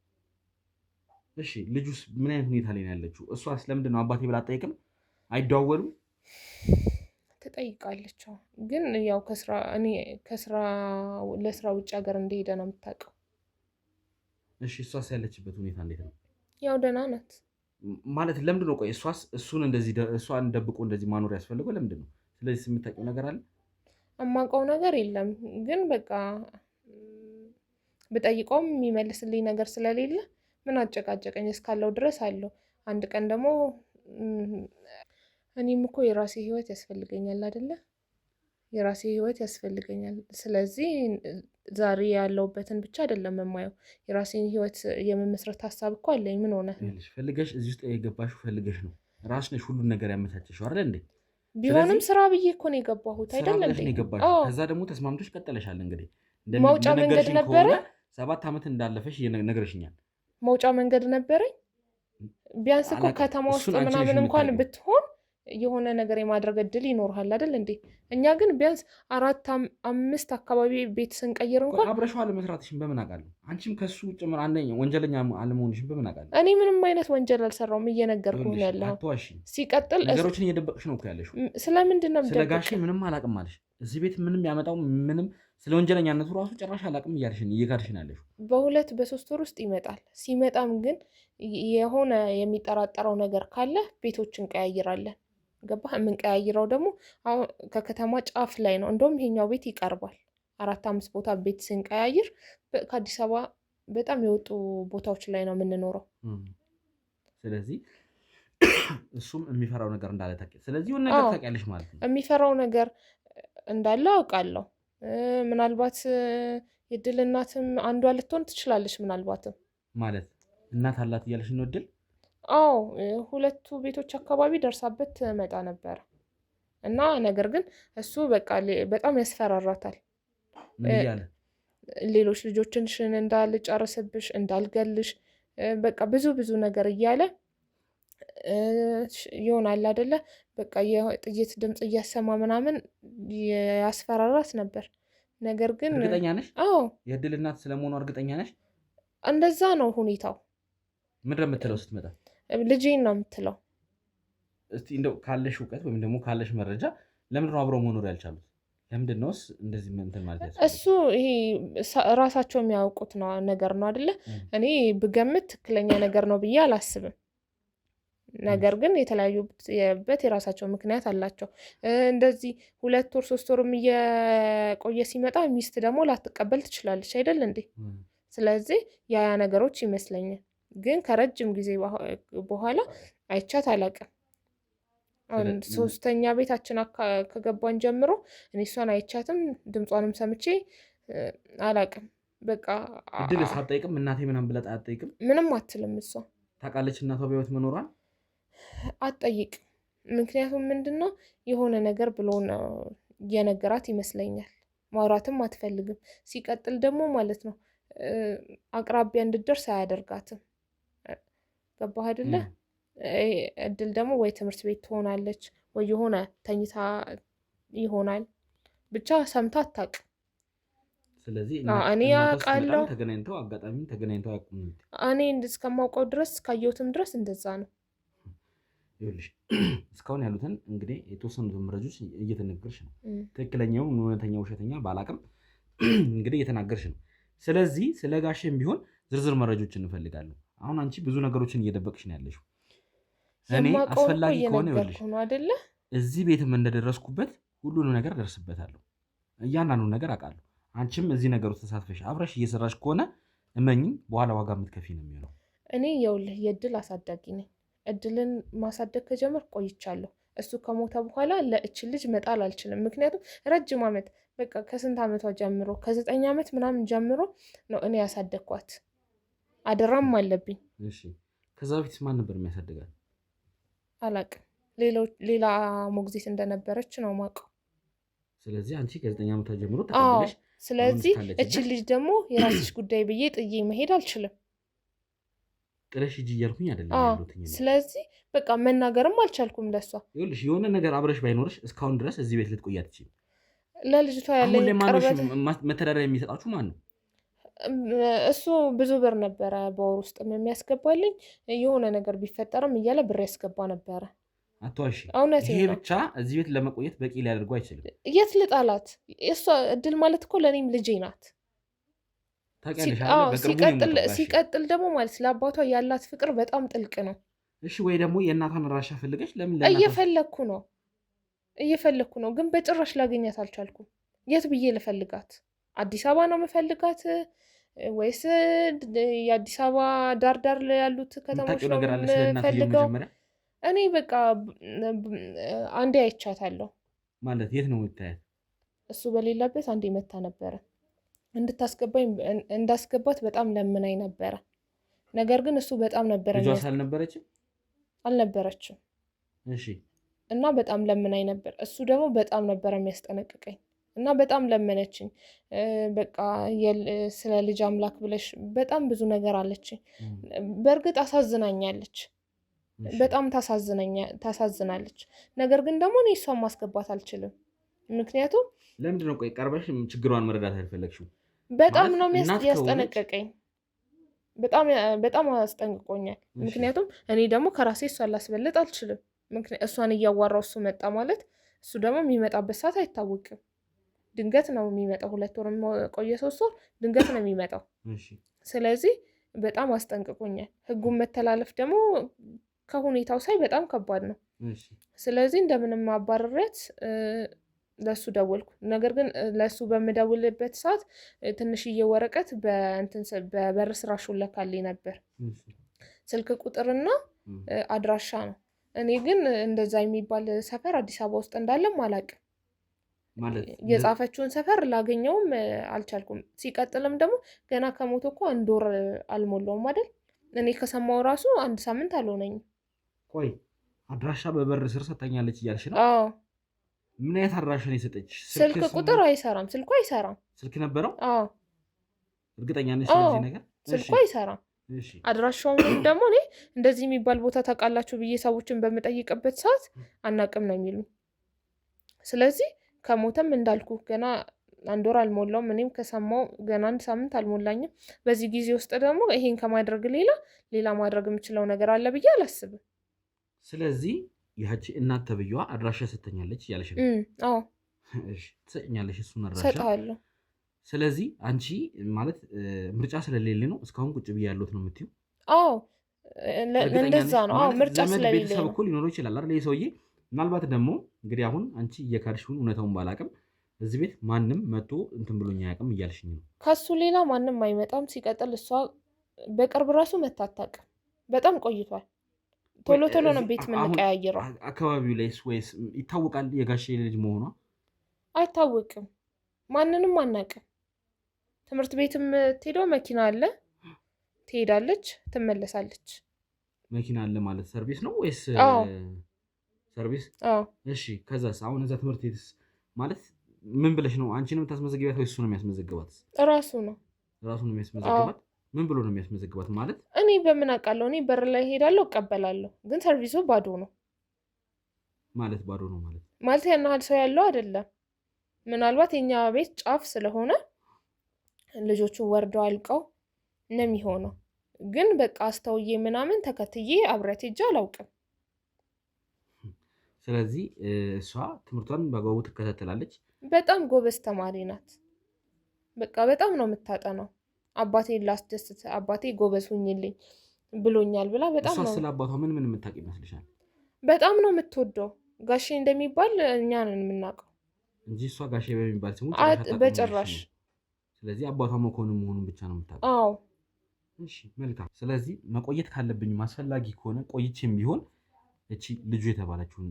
እሺ ልጁስ ምን አይነት ሁኔታ ላይ ነው ያለችው? እሷስ ለምንድን ነው አባቴ ብላ አትጠይቅም? አይደዋወሉም? ትጠይቃለች፣ ግን ያው ለስራ ውጭ ሀገር እንደሄደ ነው የምታውቀው። እሺ እሷስ ያለችበት ሁኔታ እንዴት ነው? ያው ደህና ናት ማለት ለምንድን ነው? ቆይ እሷን ደብቆ እንደዚህ ማኖር ያስፈልገው ለምንድን ነው? ስለዚህ የምታውቂው ነገር አለ? የማውቀው ነገር የለም፣ ግን በቃ ብጠይቀውም የሚመልስልኝ ነገር ስለሌለ ምን አጨቃጨቀኝ? እስካለው ድረስ አለው። አንድ ቀን ደግሞ እኔም እኮ የራሴ ህይወት ያስፈልገኛል አይደለ? የራሴ ህይወት ያስፈልገኛል። ስለዚህ ዛሬ ያለውበትን ብቻ አይደለም የማየው፣ የራሴን ህይወት የመመስረት ሀሳብ እኮ አለኝ። ምን ሆነ? ፈልገሽ እዚህ ውስጥ የገባሽው ፈልገሽ ነው። ራስሽ ነሽ ሁሉን ነገር ያመቻቸሽው አይደል እንዴ? ቢሆንም ስራ ብዬ እኮ ነው የገባሁት አይደል እንዴ? ከዛ ደግሞ ተስማምቶሽ ቀጠለሻል። እንግዲህ መውጫ መንገድ ነበረ። 7 ዓመት እንዳለፈሽ ነግረሽኛል። መውጫ መንገድ ነበረኝ። ቢያንስ እኮ ከተማ ውስጥ ምናምን እንኳን ብትሆን የሆነ ነገር የማድረግ እድል ይኖርሃል አይደል እንዴ? እኛ ግን ቢያንስ 4 5 አካባቢ ቤት ስንቀይር እንኳን አብረሽው አለመስራትሽን በምን አውቃለሁ? አንቺም ከሱ ጭምር አንደኛ ወንጀለኛ አለመሆንሽን በምን አውቃለሁ? እኔ ምንም አይነት ወንጀል አልሰራውም፣ እየነገርኩህ ነው ያለው። ሲቀጥል ነገሮችን እየደበቅሽ ነው እኮ ያለሽው። ስለምንድን ነው ስለ ጋሼ ምንም አላውቅም አለሽ። እዚህ ቤት ምንም ያመጣው ምንም ስለ ወንጀለኛነቱ ራሱ ጭራሽ አላውቅም እየካድሽን ያለሽው። በ2 በ3 ወር ውስጥ ይመጣል። ሲመጣም ግን የሆነ የሚጠራጠረው ነገር ካለ ቤቶችን እንቀያይራለን። ገባህ? የምንቀያይረው ደግሞ አሁን ከከተማ ጫፍ ላይ ነው። እንደውም ይሄኛው ቤት ይቀርባል። 4-5 ቦታ ቤት ስንቀያይር ከአዲስ አበባ በጣም የወጡ ቦታዎች ላይ ነው የምንኖረው። ስለዚህ እሱም የሚፈራው ነገር እንዳለ ታውቂያለሽ። ስለዚህ የሆነ ነገር ታውቂያለሽ ማለት ነው። የሚፈራው ነገር እንዳለ አውቃለሁ። ምናልባት የድል እናትም አንዷ ልትሆን ትችላለች። ምናልባትም ማለት እናት አላት እያለሽ ነው እድል? አዎ 2 ቤቶች አካባቢ ደርሳበት መጣ ነበር እና ነገር ግን እሱ በቃ በጣም ያስፈራራታል። ሌሎች ልጆችሽን እንዳልጨርስብሽ፣ እንዳልገልሽ በቃ ብዙ ነገር እያለ ይሆናል አይደለ? በቃ የጥይት ድምፅ እያሰማ ምናምን ያስፈራራት ነበር። ነገር ግን እርግጠኛ ነሽ? አዎ የእድል እናት ስለመሆኑ እርግጠኛ ነሽ? እንደዛ ነው ሁኔታው። ምንድን ነው የምትለው ስትመጣ? ልጄን ነው የምትለው። እስቲ እንደው ካለሽ እውቀት ወይም ደግሞ ካለሽ መረጃ ለምንድን ነው አብረው መኖር ያልቻሉት? ለምንድን ነውስ እንደዚህ እንትን ማለት ያስፈልጋል? እሱ ይሄ ራሳቸው የሚያውቁት ነገር ነው አይደለ? እኔ ብገምት ትክክለኛ ነገር ነው ብዬ አላስብም። ነገር ግን የተለያዩበት የራሳቸው ምክንያት አላቸው። እንደዚህ 2 ወር 3 ወርም እየቆየ ሲመጣ ሚስት ደግሞ ላትቀበል ትችላለች አይደል እንዴ? ስለዚህ ያ ነገሮች ይመስለኛል። ግን ከረጅም ጊዜ በኋላ አይቻት አላውቅም። አሁን 3ኛ ቤታችን ከገባን ጀምሮ እኔ እሷን አይቻትም ድምጿንም ሰምቼ አላውቅም። በቃ እድል ሳትጠይቅም እናቴ ምናምን ብላ አትጠይቅም? ምንም አትልም። እሷ ታውቃለች እናቷ በህይወት መኖሯን አትጠይቅም። ምክንያቱም ምንድነው የሆነ ነገር ብሎ ነው የነገራት ይመስለኛል። ማውራትም አትፈልግም። ሲቀጥል ደግሞ ማለት ነው አቅራቢያ እንድትደርስ አያደርጋትም። ገባህ አይደለ? እድል ደግሞ ወይ ትምህርት ቤት ትሆናለች ወይ የሆነ ተኝታ ይሆናል። ብቻ ሰምታ አታውቅም። ስለዚህ እኔ አውቃለሁ ተገናኝተው አያውቁም። እኔ እስከማውቀው ድረስ ካየሁትም ድረስ እንደዛ ነው። ይኸውልሽ እስካሁን ያሉትን እንግዲህ የተወሰኑትን መረጃዎች እየተነገርሽ ነው። ትክክለኛው እውነተኛ ውሸተኛ ባላቅም እንግዲህ እየተናገርሽ ነው። ስለዚህ ስለ ጋሽም ቢሆን ዝርዝር መረጃዎችን እንፈልጋለን። አሁን አንቺ ብዙ ነገሮችን እየደበቅሽ ነው ያለሽው። እኔ አስፈላጊ ከሆነ ይኸውልሽ እዚህ ቤትም እንደደረስኩበት ሁሉንም ነገር ደርስበታለሁ። እያንዳንዱን ነገር አውቃለሁ። አንቺም እዚህ ነገር ውስጥ ተሳትፈሽ አብረሽ እየሰራሽ ከሆነ እመኚኝ በኋላ ዋጋ የምትከፊ ነው የሚሆነው። እኔ ይኸውልህ የእድል አሳዳጊ ነኝ። እድልን ማሳደግ ከጀመር ቆይቻለሁ። እሱ ከሞተ በኋላ ለእች ልጅ መጣል አልችልም። ምክንያቱም ረጅም ዓመት በቃ ከስንት ዓመቷ ጀምሮ ከ9 ዓመት ምናምን ጀምሮ ነው እኔ ያሳደግኳት። አደራም አለብኝ። እሺ ከዛ በፊት ማን ነበር የሚያሳድጋት? አላውቅም። ሌላ ሞግዚት እንደነበረች ነው የማውቀው። ስለዚህ አንቺ ከ9 ዓመቷ ጀምሮ ተቀበለሽ። ስለዚህ እች ልጅ ደግሞ የራስሽ ጉዳይ ብዬ ጥዬ መሄድ አልችልም። ጥረሽ ሂጂ እያልኩኝ አይደለም ያሉት። ስለዚህ በቃ መናገርም አልቻልኩም ለሷ። ይኸውልሽ የሆነ ነገር አብረሽ ባይኖርሽ እስካሁን ድረስ እዚህ ቤት ልትቆይ አትችይም። ለልጅቷ ያለኝ ቅርበት መተዳደሪያ የሚሰጣችሁ ማን ነው? እሱ ብዙ ብር ነበረ በወር ውስጥ የሚያስገባልኝ። የሆነ ነገር ቢፈጠርም እያለ ብር ያስገባ ነበረ። አትዋሺ። እውነቴን ነው። ይሄ ብቻ እዚህ ቤት ለመቆየት በቂ ሊያደርጉ አይችልም። የት ልጣላት? እሷ እድል ማለት እኮ ለእኔም ልጄ ናት። ሲቀጥል ደግሞ ማለት ለአባቷ ያላት ፍቅር በጣም ጥልቅ ነው። እሺ ወይ ደግሞ የእናቷን አድራሻ ፈልገሽ ለምን? እየፈለግኩ ነው ግን በጭራሽ ላገኛት አልቻልኩም። የት ብዬ ልፈልጋት? አዲስ አበባ ነው የምፈልጋት ወይስ የአዲስ አበባ ዳርዳር ያሉት ከተሞች ነው የምፈልገው? እኔ በቃ አንዴ አይቻታለሁ። ማለት የት ነው የምታያት? እሱ በሌለበት አንዴ መታ ነበረ። እንዳስገባት በጣም ለምናኝ ነበረ። ነገር ግን እሱ በጣም ነበረ ልጇስ አልነበረችም። እሺ። እና በጣም ለምናኝ ነበር። እሱ ደግሞ በጣም ነበረ የሚያስጠነቅቀኝ እና በጣም ለመነችኝ። በቃ ስለ ልጅ አምላክ ብለሽ በጣም ብዙ ነገር አለችኝ። በእርግጥ አሳዝናኛለች፣ በጣም ታሳዝናለች። ነገር ግን ደግሞ እኔ እሷን ማስገባት አልችልም። ምክንያቱም ለምንድን ነው ቆይ ቀርበሽ ችግሯን መረዳት ያልፈለግሽው? በጣም ነው ያስጠነቀቀኝ። በጣም አስጠንቅቆኛል። ምክንያቱም እኔ ደግሞ ከራሴ እሷን ላስበልጥ አልችልም። እሷን እያዋራው እሱ መጣ ማለት እሱ ደግሞ የሚመጣበት ሰዓት አይታወቅም። ድንገት ነው የሚመጣው። 2 ወር ቆየ 3 ወር ድንገት ነው የሚመጣው። ስለዚህ በጣም አስጠንቅቆኛል። ህጉን መተላለፍ ደግሞ ከሁኔታው ሳይ በጣም ከባድ ነው። ስለዚህ እንደምንም አባረሪያት ለሱ ደወልኩ። ነገር ግን ለሱ በምደውልበት ሰዓት ትንሽዬ ወረቀት በበር ስራሹ ለካልኝ ነበር። ስልክ ቁጥርና አድራሻ ነው። እኔ ግን እንደዛ የሚባል ሰፈር አዲስ አበባ ውስጥ እንዳለም አላውቅም። የጻፈችውን ሰፈር ላገኘውም አልቻልኩም። ሲቀጥልም ደግሞ ገና ከሞተ እኮ 1 ወር አልሞላውም አይደል? እኔ ከሰማው ራሱ 1 ሳምንት አልሆነኝም። ቆይ አድራሻ በበር ስር ሰጣኛለች እያልሽ ነው? አዎ። ምን አይነት አድራሻ ነው የሰጠች? ስልክ ቁጥር አይሰራም። ስልኩ አይሰራም። ስልክ ነበረው? አዎ። እርግጠኛ ነሽ ስለዚህ ነገር? ስልኩ አይሰራም። አድራሻውን ደግሞ እኔ እንደዚህ የሚባል ቦታ ታውቃላችሁ ብዬ ሰዎችን በምጠይቅበት ሰዓት አናውቅም ነው የሚሉኝ። ስለዚህ ከሞተም እንዳልኩ ገና 1 ወር አልሞላውም። እኔም ከሰማው ገና 1 ሳምንት አልሞላኝም። በዚህ ጊዜ ውስጥ ደግሞ ይሄን ከማድረግ ሌላ ማድረግ የምችለው ነገር አለ ብዬ አላስብም። ስለዚህ ያቺ እናት ተብዬዋ አድራሻ ሰጥተኛለች እያለሽ ነው? አዎ እሺ፣ ትሰጭኛለሽ እሱን አድራሻ? እሰጥሃለሁ። ስለዚህ አንቺ ማለት ምርጫ ስለሌለ ነው እስካሁን ቁጭ ብዬ ያለሁት ነው የምትይው? አዎ እንደዛ ነው። አዎ ምርጫ ስለሌለ ቤተሰብ ነው። እኮ ሊኖረው ይችላል አይደል? ይሄ ሰውዬ ምናልባት ደግሞ እንግዲህ አሁን አንቺ እየካድሽውን እውነታውን ባላቅም እዚህ ቤት ማንም መቶ እንትን ብሎኝ አያውቅም እያልሽኝ ነው? ከሱ ሌላ ማንም አይመጣም። ሲቀጥል እሷ በቅርብ ራሱ መታ አታውቅም። በጣም ቆይቷል። ቶሎ ነው ቤት የምንቀያየረው። አካባቢው ላይ ወይስ ይታወቃል የጋሼ ልጅ መሆኗ? አይታወቅም። ማንንም አናውቅም። ትምህርት ቤትም ትሄደው መኪና አለ፣ ትሄዳለች፣ ትመለሳለች። መኪና አለ ማለት ሰርቪስ ነው ወይስ? ሰርቪስ። እሺ፣ ከዛስ? አሁን እዛ ትምህርት ቤትስ ማለት ምን ብለሽ ነው? አንቺ ነው የምታስመዘግባት ወይስ እሱ ነው የሚያስመዘግባት? ራሱ ነው የሚያስመዘግባት። ምን ብሎ ነው የሚያስመዘግባት ማለት? እኔ በምን አውቃለሁ? እኔ በር ላይ ሄዳለሁ፣ እቀበላለሁ። ግን ሰርቪሱ ባዶ ነው ማለት። ባዶ ነው ማለት ያን ያህል ሰው ያለው አይደለም። ምናልባት የኛ ቤት ጫፍ ስለሆነ ልጆቹ ወርደው አልቀው ነው የሚሆነው። ግን በቃ አስተውዬ ምናምን ተከትዬ አብሬያት ሄጄ አላውቅም። ስለዚህ እሷ ትምህርቷን በአግባቡ ትከታተላለች። በጣም ጎበዝ ተማሪ ናት። በቃ በጣም ነው የምታጠናው። አባቴን ላስደስት፣ አባቴ ጎበዝ ሁኝልኝ ብሎኛል ብላ በጣም ነው። እሷ ስለ አባቷ ምን የምታውቅ ይመስልሻል? በጣም ነው የምትወደው። ጋሼ እንደሚባል እኛ ነን የምናውቀው እንጂ እሷ ጋሼ በሚባል ስሙ በጭራሽ። ስለዚህ አባቷ መሆኑን ብቻ ነው የምታውቀው። አዎ። እሺ መልካም። ስለዚህ መቆየት ካለብኝ አስፈላጊ ከሆነ ቆይቼም ቢሆን እቺ ልጁ የተባለችውን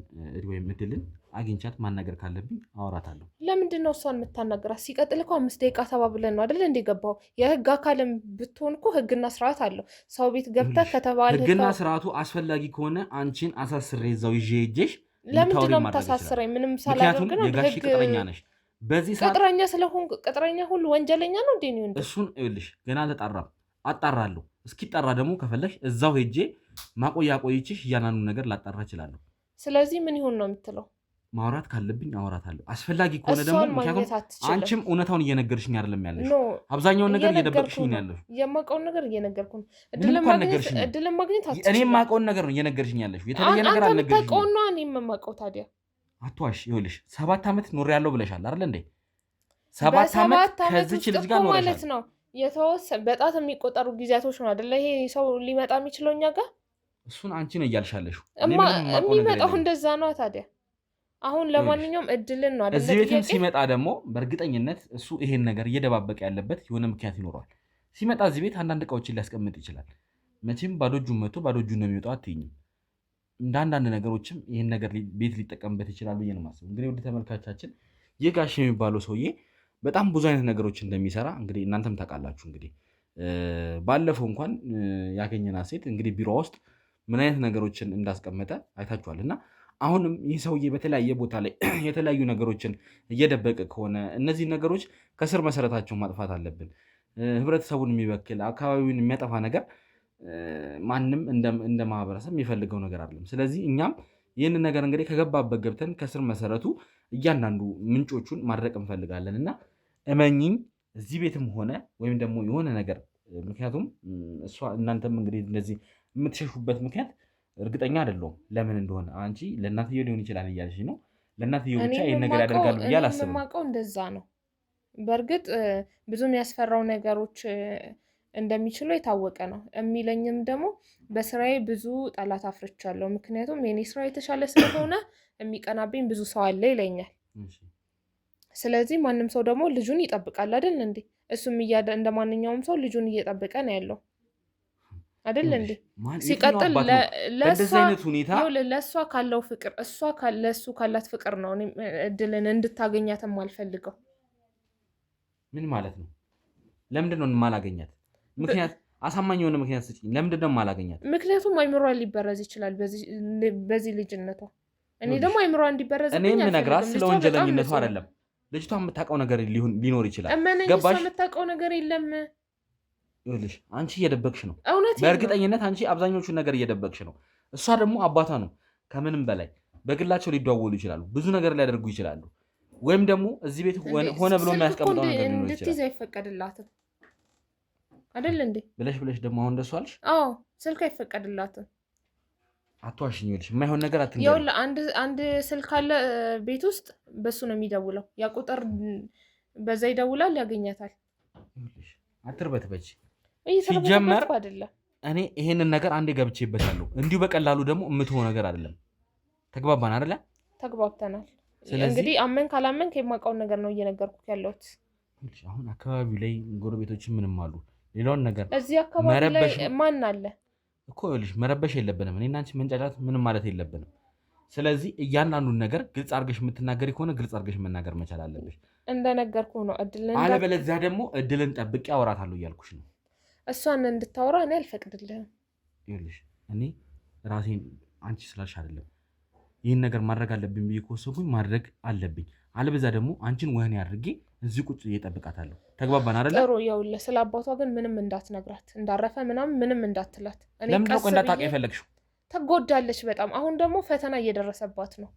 ወይም እድልን አግኝቻት ማናገር ካለብኝ አወራታለሁ። ለምንድን ነው እሷን የምታናገራት? ሲቀጥል እኮ 5 ደቂቃ ተባብለን ነው አይደል እንደገባው። የህግ አካልም ብትሆን እኮ ህግና ስርዓት አለው። ሰው ቤት ገብተህ ከተባለ ህግና ስርዓቱ አስፈላጊ ከሆነ አንቺን አሳስሬ እዛው ይዤ ሄጄሽ ለምንድን ነው የምታሳስረኝ? ምንም ሳላደርግ ነው። የጋሽ ቅጥረኛ ነሽ። በዚህ ሰዓት ቅጥረኛ ስለሆን ቅጥረኛ ሁሉ ወንጀለኛ ነው እንዴ? ነው እሱን ይኸውልሽ፣ ገና አልተጣራም። አጣራለሁ። እስኪጣራ ደግሞ ከፈለሽ እዛው ሄጄ ማቆያ ቆይቼሽ እያንዳንዱን ነገር ላጣራ እችላለሁ። ስለዚህ ምን ይሁን ነው የምትለው? ማውራት ካለብኝ አወራታለሁ። አስፈላጊ ከሆነ ደግሞ ምክንያቱም አንቺም እውነታውን እየነገርሽኝ አይደለም ያለሽ። አብዛኛውን ነገር እየደበቅሽኝ ነው ያለሽ። የማውቀውን ነገር እየነገርኩ ነው። እድልን ማግኘት አትችልም። እኔ የማውቀውን ነገር ነው እየነገርሽኝ ያለሽ። የተለየ ነገር አልነገርሽኝም። አንተ የምታውቀውን ነው እኔ የማውቀው። ታዲያ አትዋሽ። ይኸውልሽ 7 ዓመት ኖሬያለሁ ብለሻል አይደል እንዴ? 7 ዓመት ከዚች ልጅ ጋር ኖረሻል ማለት ነው። በጣት የሚቆጠሩ ጊዜያቶች ነው አይደለ? ይሄ ሰው ሊመጣ የሚችለው እኛ ጋር። እሱን አንቺ ነው እያልሻለሽ። የሚመጣው እንደዛ ነው ታዲያ። አሁን ለማንኛውም እድልን ነው አይደል? እዚህ ቤትም ሲመጣ ደግሞ በእርግጠኝነት እሱ ይሄን ነገር እየደባበቀ ያለበት የሆነ ምክንያት ይኖረዋል። ሲመጣ እዚህ ቤት አንዳንድ እቃዎችን ሊያስቀምጥ ይችላል። መቼም ባዶ እጁን መጥቶ ባዶ እጁን ነው የሚወጣው አትይኝም። እንደ አንዳንድ ነገሮችም ይሄን ነገር ቤት ሊጠቀምበት ይችላል ብዬ ነው የማስበው። እንግዲህ ወደ ተመልካቻችን ይህ ጋሽ የሚባለው ሰውዬ በጣም ብዙ አይነት ነገሮች እንደሚሰራ እንግዲህ እናንተም ታውቃላችሁ። እንግዲህ ባለፈው እንኳን ያገኘናት ሴት እንግዲህ ቢሮ ውስጥ ምን አይነት ነገሮችን እንዳስቀመጠ አይታችኋል። እና አሁንም ይህ ሰውዬ በተለያየ ቦታ ላይ የተለያዩ ነገሮችን እየደበቀ ከሆነ እነዚህ ነገሮች ከስር መሰረታቸውን ማጥፋት አለብን። ህብረተሰቡን የሚበክል አካባቢውን የሚያጠፋ ነገር ማንም እንደ ማህበረሰብ የሚፈልገው ነገር አይደለም። ስለዚህ እኛም ይህንን ነገር እንግዲህ ከገባበት ገብተን ከስር መሰረቱ እያንዳንዱ ምንጮቹን ማድረቅ እንፈልጋለን እና እመኝኝ እዚህ ቤትም ሆነ ወይም ደግሞ የሆነ ነገር ምክንያቱም እሷ እናንተም እንግዲህ እንደዚህ የምትሸሹበት ምክንያት እርግጠኛ አይደለሁም ለምን እንደሆነ። አንቺ ለእናትየው ሊሆን ይችላል እያልሽ ነው። ለእናትየው ብቻ ይህን ነገር ያደርጋሉ ብዬ አላስብም። የማውቀው እንደዛ ነው። በእርግጥ ብዙ የሚያስፈራው ነገሮች እንደሚችሉ የታወቀ ነው። የሚለኝም ደግሞ በስራዬ ብዙ ጠላት አፍርቻለሁ። ምክንያቱም የኔ ስራ የተሻለ ስለሆነ የሚቀናብኝ ብዙ ሰው አለ ይለኛል። ስለዚህ ማንም ሰው ደግሞ ልጁን ይጠብቃል አይደል እንዴ? እሱም እንደ ማንኛውም ሰው ልጁን እየጠበቀ ነው ያለው አይደል እንዴ? ሲቀጥል ለእሷ ካለው ፍቅር ለእሱ ካላት ፍቅር ነው እድልን እንድታገኛት የማልፈልገው። ምን ማለት ነው? ለምንድን ነው የማላገኛት? ምክንያት አሳማኝ የሆነ ምክንያት ስጪኝ። ለምንድን ነው የማላገኛት? ምክንያቱም አይምሯ ሊበረዝ ይችላል በዚህ ልጅነቷ። እኔ ደግሞ አይምሯ እንዲበረዝ እኔ የምነግራት ስለ ወንጀለኝነቷ አይደለም። ልጅቷ የምታውቀው ነገር ሊኖር ይችላል። ገባሽ? የምታውቀው ነገር የለም። ይኸውልሽ አንቺ እየደበቅሽ ነው። በእርግጠኝነት አንቺ አብዛኞቹን ነገር እየደበቅሽ ነው። እሷ ደግሞ አባቷ ነው። ከምንም በላይ በግላቸው ሊደዋወሉ ይችላሉ። ብዙ ነገር ሊያደርጉ ይችላሉ። ወይም ደግሞ እዚህ ቤት ሆነ ብሎ የሚያስቀምጠው ነገር ሊኖር ይችላል። እንድትይዝ አይፈቀድላትም አይደል እንዴ ብለሽ ደግሞ አሁን እንደሱ አልሽ። አዎ ስልክ አይፈቀድላትም። አትዋሽኝ። ይኸውልሽ የማይሆን ነገር አትንገሪ። ይኸውልህ አንድ ስልክ አለ ቤት ውስጥ በሱ ነው የሚደውለው። ያ ቁጥር በዛ ይደውላል፣ ያገኛታል። ይኸውልሽ አትርበትበች። ሲጀመር አይደለም እኔ ይሄንን ነገር አንዴ ገብቼበታለሁ። እንዲሁ በቀላሉ ደግሞ የምትሆን ነገር አይደለም። ተግባባን አይደለ? ተግባብተናል። እንግዲህ አመን ካላመንክ የማውቀውን ነገር ነው እየነገርኩህ ያለሁት። አሁን አካባቢው ላይ ጎረቤቶችን ምንም አሉ። ሌላውን ነገር እዚህ አካባቢ ላይ ማን አለ እኮ ይኸውልሽ፣ መረበሽ የለብንም። እኔና አንቺ መንጫጫት ምንም ማለት የለብንም። ስለዚህ እያንዳንዱን ነገር ግልጽ አድርገሽ የምትናገሪ ከሆነ ግልጽ አድርገሽ መናገር መቻል አለብሽ። እንደነገርኩህ ነው። አለበለዚያ ደግሞ እድልን ጠብቄ አወራታለሁ እያልኩሽ ነው። እሷን እንድታወራ እኔ አልፈቅድልህም። ይኸውልሽ እኔ ራሴን አንቺ ስላልሽ አይደለም ይህን ነገር ማድረግ አለብኝ ብዬ ከወሰንኩኝ ማድረግ አለብኝ። አለበለዚያ ደግሞ አንቺን ወህኒ አድርጌ እዚህ ቁጭ እየጠብቃታለሁ። ተግባባን አይደለ? ጥሩ። ይኸውልህ ስለ አባቷ ግን ምንም እንዳትነግራት፣ እንዳረፈ ምንም እንዳትላት። ለምን ነው እንዳታውቅ የፈለግሽው? ተጎዳለች በጣም። አሁን ደግሞ ፈተና እየደረሰባት ነው።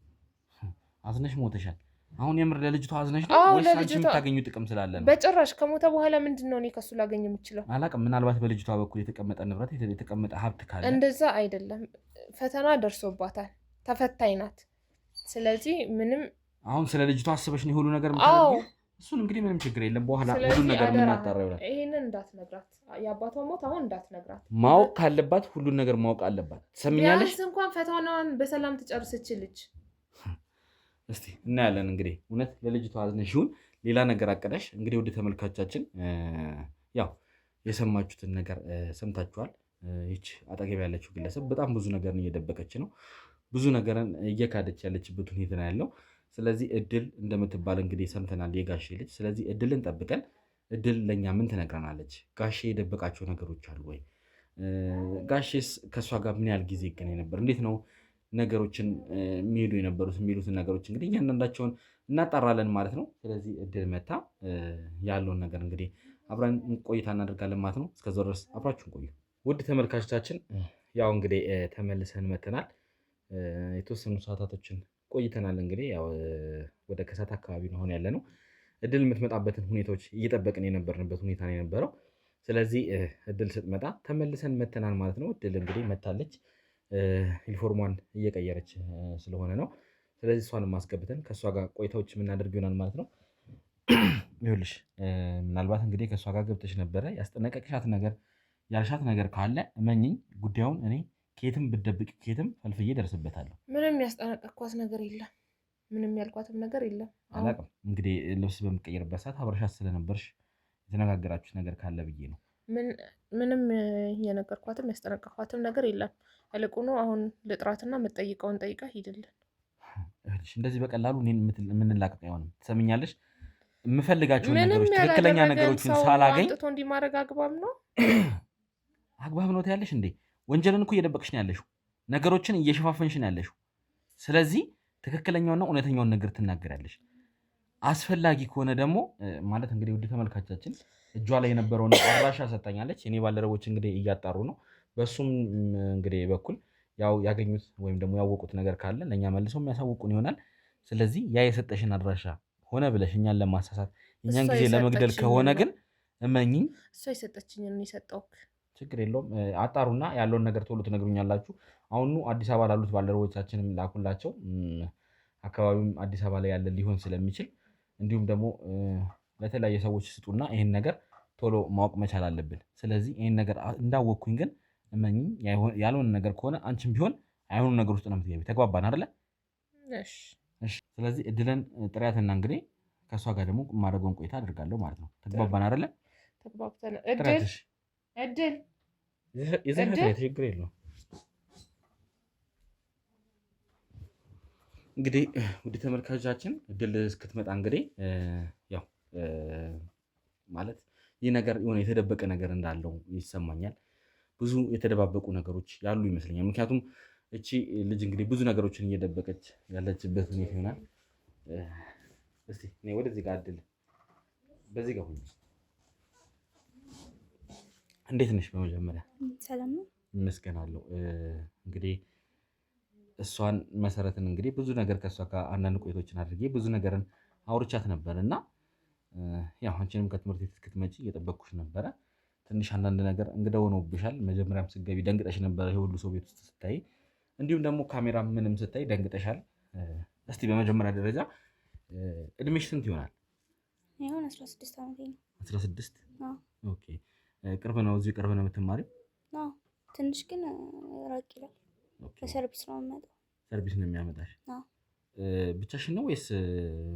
አዝነሽ ሞተሻል። አሁን የምር ለልጅቷ አዝነሽ ነው ወይስ አንቺ የምታገኙ ጥቅም ስላለ ነው? በጭራሽ። ከሞተ በኋላ ምንድን ነው እኔ ከሱ ላገኝ የምችለው? አላውቅም። ምናልባት በልጅቷ በኩል የተቀመጠ ንብረት፣ የተቀመጠ ሀብት ካለ። እንደዛ አይደለም። ፈተና ደርሶባታል። ተፈታኝ ናት። ስለዚህ ምንም አሁን ስለ ልጅቷ አስበሽ ነው ሁሉ ነገር የምታደርጊው? እሱን እንግዲህ ምንም ችግር የለም። በኋላ ሁሉን ነገር የምናጣራው ይሆናል። ይሄንን እንዳትነግራት፣ የአባቷ ሞት አሁን እንዳትነግራት። ማወቅ ካለባት ሁሉን ነገር ማወቅ አለባት። ትሰሚኛለሽ? ቢያንስ እንኳን ፈተናዋን በሰላም ትጨርስችልች። እስቲ እናያለን። እንግዲህ እውነት ለልጅቷ አዝነሽ ይሁን ሌላ ነገር አቀዳሽ። እንግዲህ ወደ ተመልካቾቻችን ያው የሰማችሁትን ነገር ሰምታችኋል። ይች አጠገብ ያለችው ግለሰብ በጣም ብዙ ነገርን እየደበቀች ነው። ብዙ ነገርን እየካደች ያለችበት ሁኔታ ነው ያለው። ስለዚህ እድል እንደምትባል እንግዲህ ሰምተናል፣ የጋሼ ልጅ። ስለዚህ እድልን ጠብቀን እድል ለእኛ ምን ትነግረናለች? ጋሼ የደበቃቸው ነገሮች አሉ ወይ? ጋሼስ ከእሷ ጋር ምን ያህል ጊዜ ይገናኝ ነበር? እንዴት ነው ነገሮችን የሚሄዱ የነበሩት የሚሉትን ነገሮች እንግዲህ እያንዳንዳቸውን እናጣራለን ማለት ነው። ስለዚህ እድል መታ ያለውን ነገር እንግዲህ አብረን ቆይታ እናደርጋለን ማለት ነው። እስከዛው ድረስ አብራችሁን ቆዩ። ውድ ተመልካቾቻችን ያው እንግዲህ ተመልሰን መተናል። የተወሰኑ ሰዓታቶችን ቆይተናል። እንግዲህ ያው ወደ ከሰዓት አካባቢ ነው አሁን ያለ ነው። እድል የምትመጣበትን ሁኔታዎች እየጠበቅን የነበርንበት ሁኔታ ነው የነበረው። ስለዚህ እድል ስትመጣ ተመልሰን መተናል ማለት ነው። እድል እንግዲህ መታለች። ዩኒፎርሟን እየቀየረች ስለሆነ ነው። ስለዚህ እሷን ማስገብተን ከእሷ ጋር ቆይታዎች የምናደርግ ይሆናል ማለት ነው። ይኸውልሽ ምናልባት እንግዲህ ከእሷ ጋር ገብተሽ ነበረ። ያስጠነቀቅሻት ነገር ያልሻት ነገር ካለ እመኝኝ፣ ጉዳዩን እኔ ኬትም ብትደብቅ ኬትም ፈልፍዬ ደርስበታለሁ። ምንም ያስጠነቀቅኳት ነገር የለም። ምንም ያልኳትም ነገር የለም። አላውቅም እንግዲህ ልብስ በምትቀይርበት ሰዓት አብረሻት ስለነበርሽ የተነጋገራችሁት ነገር ካለ ብዬ ነው። ምንም የነገርኳትም ያስጠነቀቅኳትም ነገር የለም። ይልቁኑ አሁን ልጥራትና የምትጠይቀውን ጠይቃ ሂድልን። እንደዚህ በቀላሉ እኔን የምንላቀቅ አይሆንም። ትሰምኛለሽ? የምፈልጋቸውን ነገሮች ትክክለኛ ነገሮችን ሳላገኝ አንጥቶ እንዲህ ማድረግ አግባብ ነው? አግባብ ነው ትያለሽ እንዴ? ወንጀልን እኮ እየደበቅሽ ነው ያለሽው። ነገሮችን እየሸፋፈንሽ ነው ያለሽው። ስለዚህ ትክክለኛውና እውነተኛውን ነገር ትናገራለሽ። አስፈላጊ ከሆነ ደግሞ ማለት እንግዲህ ውድ ተመልካቻችን እጇ ላይ የነበረውን አድራሻ ሰጥታኛለች። እኔ ባልደረቦች እንግዲህ እያጣሩ ነው። በሱም እንግዲህ በኩል ያው ያገኙት ወይም ደግሞ ያወቁት ነገር ካለ ለእኛ መልሰው የሚያሳውቁን ይሆናል። ስለዚህ ያ የሰጠሽን አድራሻ ሆነ ብለሽ እኛን ለማሳሳት እኛን ጊዜ ለመግደል ከሆነ ግን እመኝኝ፣ እሷ የሰጠችኝን የሰጠውክ ችግር የለውም። አጣሩና ያለውን ነገር ቶሎ ትነግሩኛላችሁ። አሁኑ አዲስ አበባ ላሉት ባልደረቦቻችንም ላኩላቸው። አካባቢውም አዲስ አበባ ላይ ያለ ሊሆን ስለሚችል እንዲሁም ደግሞ ለተለያየ ሰዎች ስጡና ይህን ነገር ቶሎ ማወቅ መቻል አለብን። ስለዚህ ይህን ነገር እንዳወቅኩኝ ግን እመኝኝ፣ ያልሆነ ነገር ከሆነ አንቺም ቢሆን አይሆኑ ነገር ውስጥ ነው የምትገቢ። ተግባባን አይደለ? እሺ። ስለዚህ እድልን ጥሪያትና እንግዲህ ከእሷ ጋር ደግሞ የማደርገውን ቆይታ አድርጋለሁ ማለት ነው። ተግባባን አይደለ? ተግባብተን። እድል ችግር የለውም። እንግዲህ ውድ ተመልካቾቻችን እድል እስክትመጣ እንግዲህ ያው ማለት ይህ ነገር የሆነ የተደበቀ ነገር እንዳለው ይሰማኛል። ብዙ የተደባበቁ ነገሮች ያሉ ይመስለኛል። ምክንያቱም እቺ ልጅ እንግዲህ ብዙ ነገሮችን እየደበቀች ያለችበት ሁኔታ ይሆናል። እስቲ እኔ ወደዚህ ጋር እድል በዚህ ጋር ሁኚ። እንዴት ነሽ? በመጀመሪያ ሰላም ነው፣ ይመስገናለሁ። እንግዲህ እሷን መሰረትን እንግዲህ ብዙ ነገር ከእሷ ጋር አንዳንድ ቆይቶችን አድርጌ ብዙ ነገርን አውርቻት ነበር እና ያው አንቺንም ከትምህርት ቤት እስክትመጪ እየጠበቅኩሽ ነበረ። ትንሽ አንዳንድ ነገር እንግዳ ሆኖብሻል። መጀመሪያም ስትገቢ ደንግጠሽ ነበረ የሁሉ ሰው ቤት ውስጥ ስታይ፣ እንዲሁም ደግሞ ካሜራ ምንም ስታይ ደንግጠሻል። እስቲ በመጀመሪያ ደረጃ እድሜሽ ስንት ይሆናል? ይሁን 16 ዓመቴ ነው። 16? አዎ። ኦኬ። ቅርብ ነው፣ እዚሁ ቅርብ ነው የምትማሪው? አዎ፣ ትንሽ ግን ራቅ ይላል። በሰርቪስ ነው የምመጣው። ሰርቪስ ነው የሚያመጣሽ? አዎ። ብቻሽን ነው ወይስ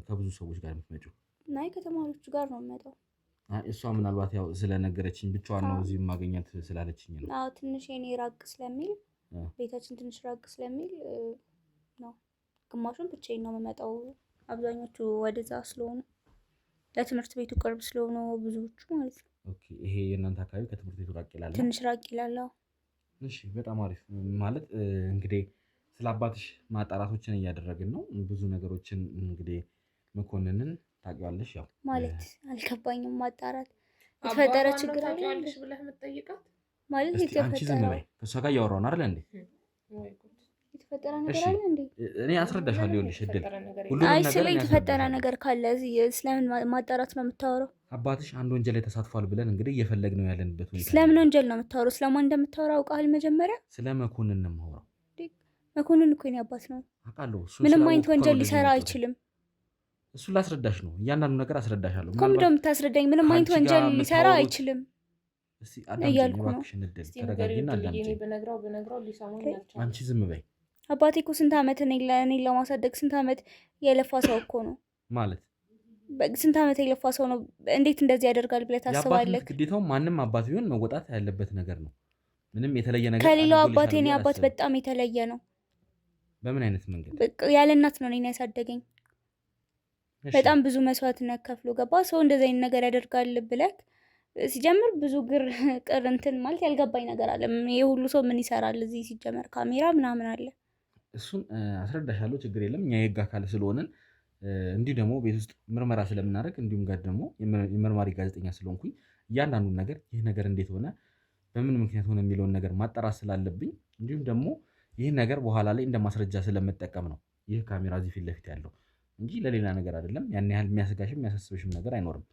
ከብዙ ሰዎች ጋር የምትመጪው? ናይ ከተማሪዎቹ ጋር ነው የምመጣው። እሷ ምናልባት ያው ስለነገረችኝ ብቻዋን ነው እዚህ ማግኘት ስላለችኝ ነው። አዎ፣ ትንሽ የኔ ራቅ ስለሚል ቤታችን ትንሽ ራቅ ስለሚል ነው። ግማሹን ብቻዬን ነው የምመጣው። አብዛኞቹ ወደዛ ስለሆኑ ለትምህርት ቤቱ ቅርብ ስለሆኑ ብዙዎቹ ማለት ነው። ኦኬ። ይሄ የእናንተ አካባቢ ከትምህርት ቤቱ ራቅ ይላል? ትንሽ ራቅ ይላል። እሺ፣ በጣም አሪፍ። ማለት እንግዲህ ስለ አባትሽ ማጣራቶችን እያደረግን ነው። ብዙ ነገሮችን እንግዲህ መኮንንን ታውቂዋለሽ? ያው ማለት አልገባኝም። ማጣራት የተፈጠረ ችግር አለ ብለህ የምትጠይቃት ማለት አንቺ ዝም በይ። ከእሷ ጋር እያወራሁ ነው አይደል እንዴ? የተፈጠረ ነገር አለ እንዴ? እኔ አስረዳሻለሁ። ይኸውልሽ እድል አይ ስለ የተፈጠረ ነገር ካለ ስለምን ማጣራት ነው የምታወራው? አባትሽ አንድ ወንጀል ላይ ተሳትፏል ብለን እንግዲህ እየፈለግን ነው ያለንበት ሁኔታ። ስለምን ወንጀል ነው የምታወራው? ስለማን እንደምታወራው አውቃል? መጀመሪያ ስለ መኮንን ነው የማወራው። መኮንን እኮ የኔ አባት ነው። አውቃለሁ። ምንም አይነት ወንጀል ሊሰራ አይችልም። እሱ ላስረዳሽ ነው፣ እያንዳንዱ ነገር አስረዳሻለሁ። እኮ ምንድን ነው የምታስረዳኝ? ምንም አይነት ወንጀል ሊሰራ አይችልም እያልኩ ነው። ተረጋጊና አዳምጪኝ። አንቺ ዝም በይ። አባቴ እኮ ስንት ዓመት እኔን ለማሳደግ ስንት ዓመት የለፋ ሰው እኮ ነው። ማለት ስንት ዓመት የለፋ ሰው ነው። እንዴት እንደዚህ ያደርጋል ብለህ ታስባለህ? የአባትነት ግዴታው ማንም አባት ቢሆን መወጣት ያለበት ነገር ነው። ምንም የተለየ ነገር ከሌላው አባቴ እኔ አባት በጣም የተለየ ነው። በምን አይነት መንገድ? ያለ እናት ነው እኔን ያሳደገኝ። በጣም ብዙ መስዋዕትነት ከፍሎ ገባ። ሰው እንደዚህ አይነት ነገር ያደርጋል ብለህ ሲጀምር ብዙ ቅር እንትን ማለት ያልገባኝ ነገር አለ። የሁሉ ሰው ምን ይሰራል እዚህ? ሲጀመር ካሜራ ምናምን አለ። እሱን አስረዳሻለሁ፣ ችግር የለም። እኛ የህግ አካል ስለሆንን እንዲሁ ደግሞ ቤት ውስጥ ምርመራ ስለምናደርግ እንዲሁም ጋር ደግሞ የመርማሪ ጋዜጠኛ ስለሆንኩኝ እያንዳንዱን ነገር ይህ ነገር እንዴት ሆነ፣ በምን ምክንያት ሆነ የሚለውን ነገር ማጣራት ስላለብኝ እንዲሁም ደግሞ ይህን ነገር በኋላ ላይ እንደ ማስረጃ ስለምጠቀም ነው ይህ ካሜራ እዚህ ፊት ለፊት ያለው እንጂ ለሌላ ነገር አይደለም። ያን ያህል የሚያሰጋሽም የሚያሳስብሽም ነገር አይኖርም።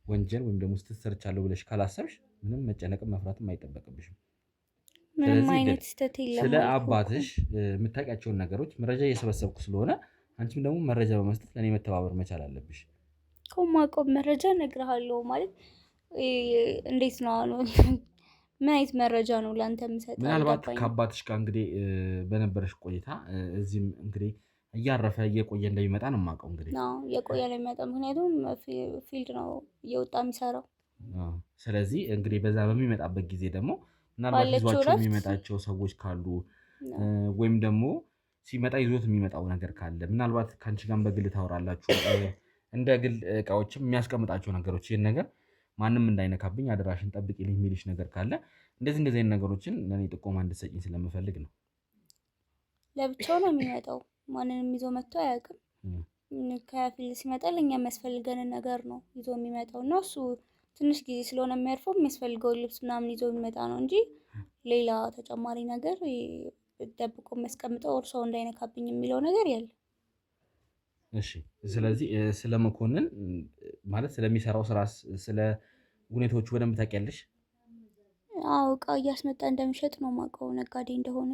ወንጀል ወይም ደግሞ ስህተት ሰርቻለሁ ብለሽ ካላሰብሽ ምንም መጨነቅም መፍራትም አይጠበቅብሽም። ምንም አይነት ስህተት የለም። ስለ አባትሽ የምታውቂያቸውን ነገሮች መረጃ እየሰበሰብኩ ስለሆነ አንቺም ደግሞ መረጃ በመስጠት ለእኔ መተባበር መቻል አለብሽ። ከማውቀው መረጃ እነግርሃለሁ። ማለት እንዴት ነው ምን አይነት መረጃ ነው ለአንተ የምሰጠው? ምናልባት ከአባትሽ ጋር እንግዲህ በነበረሽ ቆይታ እዚህም እንግዲህ እያረፈ እየቆየ እንደሚመጣ ነው የማውቀው። እንግዲህ እየቆየ ነው የሚመጣ፣ ምክንያቱም ፊልድ ነው እየወጣ የሚሰራው። ስለዚህ እንግዲህ በዛ በሚመጣበት ጊዜ ደግሞ ምናልባት ይዟቸው የሚመጣቸው ሰዎች ካሉ ወይም ደግሞ ሲመጣ ይዞት የሚመጣው ነገር ካለ ምናልባት ከአንቺ ጋር በግል ታወራላችሁ፣ እንደ ግል እቃዎችም የሚያስቀምጣቸው ነገሮች ይህን ነገር ማንም እንዳይነካብኝ አደራሽን ጠብቂልኝ የሚልሽ ነገር ካለ እንደዚህ አይነት ነገሮችን ለእኔ ጥቆማ እንድትሰጪኝ ስለምፈልግ ነው። ለብቻው ነው የሚመጣው፣ ማንንም ይዞ መጥቶ አያውቅም። ከፊልድ ሲመጣ ለእኛ የሚያስፈልገንን ነገር ነው ይዞ የሚመጣው እና እሱ ትንሽ ጊዜ ስለሆነ የሚያርፈው የሚያስፈልገውን ልብስ ምናምን ይዞ የሚመጣ ነው እንጂ ሌላ ተጨማሪ ነገር ደብቆ የሚያስቀምጠው ሰው እንዳይነካብኝ የሚለው ነገር ያለ። እሺ፣ ስለዚህ ስለ መኮንን ማለት ስለሚሰራው ስራ ስለ ሁኔታዎቹ በደንብ ታውቂያለሽ? አዎ፣ እቃ እያስመጣ እንደሚሸጥ ነው የማውቀው፣ ነጋዴ እንደሆነ።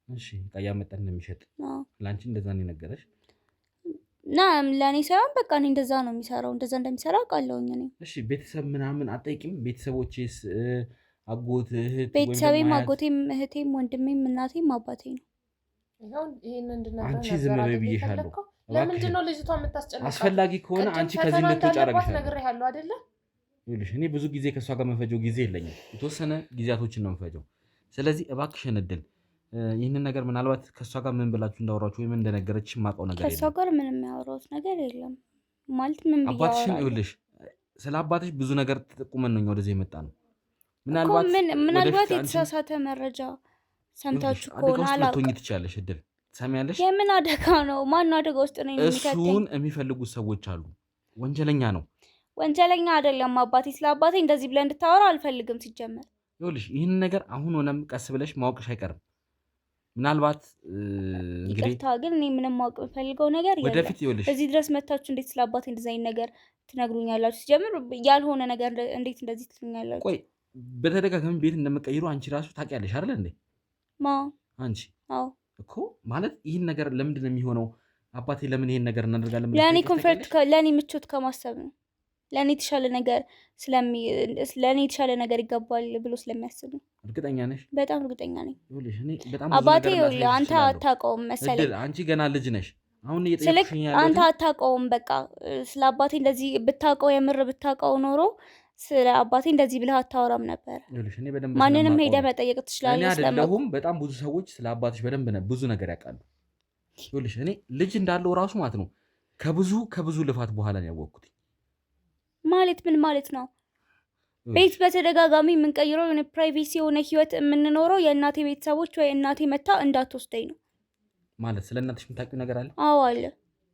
እሺ፣ እቃ እያመጣ እንደሚሸጥ ለአንቺ እንደዛ ነው የነገረሽ? እና ለእኔ ሳይሆን በቃ እኔ እንደዛ ነው የሚሰራው፣ እንደዛ እንደሚሰራ አውቃለሁኝ እኔ። እሺ፣ ቤተሰብ ምናምን አትጠይቂም? ቤተሰቦቼስ አጎት፣ እህት? ቤተሰቤም አጎቴም እህቴም ወንድሜም እናቴም አባቴ ነው። አንቺ ዝም በይ ብዬሻለሁ። ለምንድን ነው ልጅቷ የምታስጨንቃት? አስፈላጊ ከሆነ አንቺ ከዚህ እንድትወጪ አደረግሻለሁ። ነግሬሃለሁ አይደለ? ይኸውልሽ እኔ ብዙ ጊዜ ከእሷ ጋር መፈጀው ጊዜ የለኝም፣ የተወሰነ ጊዜያቶችን ነው የምፈጀው። ስለዚህ እባክሽን እድል ይህንን ነገር ምናልባት ከእሷ ጋር ምን ብላችሁ እንዳወራችሁ ወይም እንደነገረችሽ የማውቀው ነገር የለም። ከእሷ ጋር ምንም የሚያወራሁት ነገር የለም። ማለት ምን ብዬሽ አባትሽን ይኸውልሽ፣ ስለ አባትሽ ብዙ ነገር ተጠቁመን ነው ወደዚህ የመጣ ነው። ምናልባት የተሳሳተ መረጃ ሰምታችሁ ከሆነ አላውቅም። ትችያለሽ እድል ትሰሚያለሽ። የምን አደጋ ነው? ማን አደጋ ውስጥ ነው የሚከተኝ? እሱን የሚፈልጉት ሰዎች አሉ። ወንጀለኛ ነው። ወንጀለኛ አይደለም አባቴ። ስለ አባቴ እንደዚህ ብለህ እንድታወራ አልፈልግም። ሲጀመር ይኸውልሽ ይህን ነገር አሁን ሆነም ቀስ ብለሽ ማወቅሽ አይቀርም። ምናልባት እንግዲህ ይቅርታ ግን እኔ ምንም ማወቅ የምፈልገው ነገር የለም። ወደፊት ይኸውልሽ እዚህ ድረስ መታችሁ እንዴት ስለ አባቴ እንደዚህ አይነት ነገር ትነግሩኛላችሁ? ሲጀምር ያልሆነ ነገር እንዴት እንደዚህ ትሉኛላችሁ? ቆይ በተደጋጋሚ ቤት እንደምቀይሩ አንቺ ራሱ ታውቂያለሽ አይደል እንዴ? አንቺ አዎ እኮ ማለት ይህን ነገር ለምንድን ነው የሚሆነው? አባቴ ለምን ይሄን ነገር እናደርጋለን? ለእኔ ኮንፈርት ለእኔ ምቾት ከማሰብ ነው። ለእኔ የተሻለ ነገር ይገባል ብሎ ስለሚያስብ ነው። እርግጠኛ ነሽ? በጣም እርግጠኛ ነኝ። ይኸውልሽ እኔ በጣም አባቴ አንተ አታውቀውም መሰለኝ። አንቺ ገና ልጅ ነሽ። አሁን እየጠየቅሽኝ ያለው አንተ አታውቀውም። በቃ ስለ አባቴ እንደዚህ ብታውቀው የምር ብታውቀው ኖሮ ስለ አባቴ እንደዚህ ብለህ አታወራም ነበር። ማንንም ሄደህ መጠየቅ ትችላለህ። ስለማውቀው በጣም ብዙ ሰዎች ስለ አባትሽ በደንብ ብዙ ነገር ያውቃሉ። ይኸውልሽ እኔ ልጅ እንዳለው ራሱ ማለት ነው ከብዙ ልፋት በኋላ ነው ያወቅኩት። ማለት ምን ማለት ነው? ቤት በተደጋጋሚ የምንቀይረው የሆነ ፕራይቬሲ የሆነ ህይወት የምንኖረው የእናቴ ቤተሰቦች ወይ እናቴ መታ እንዳትወስደኝ ነው ማለት። ስለ እናትሽ የምታውቂው ነገር አለ? አዎ አለ።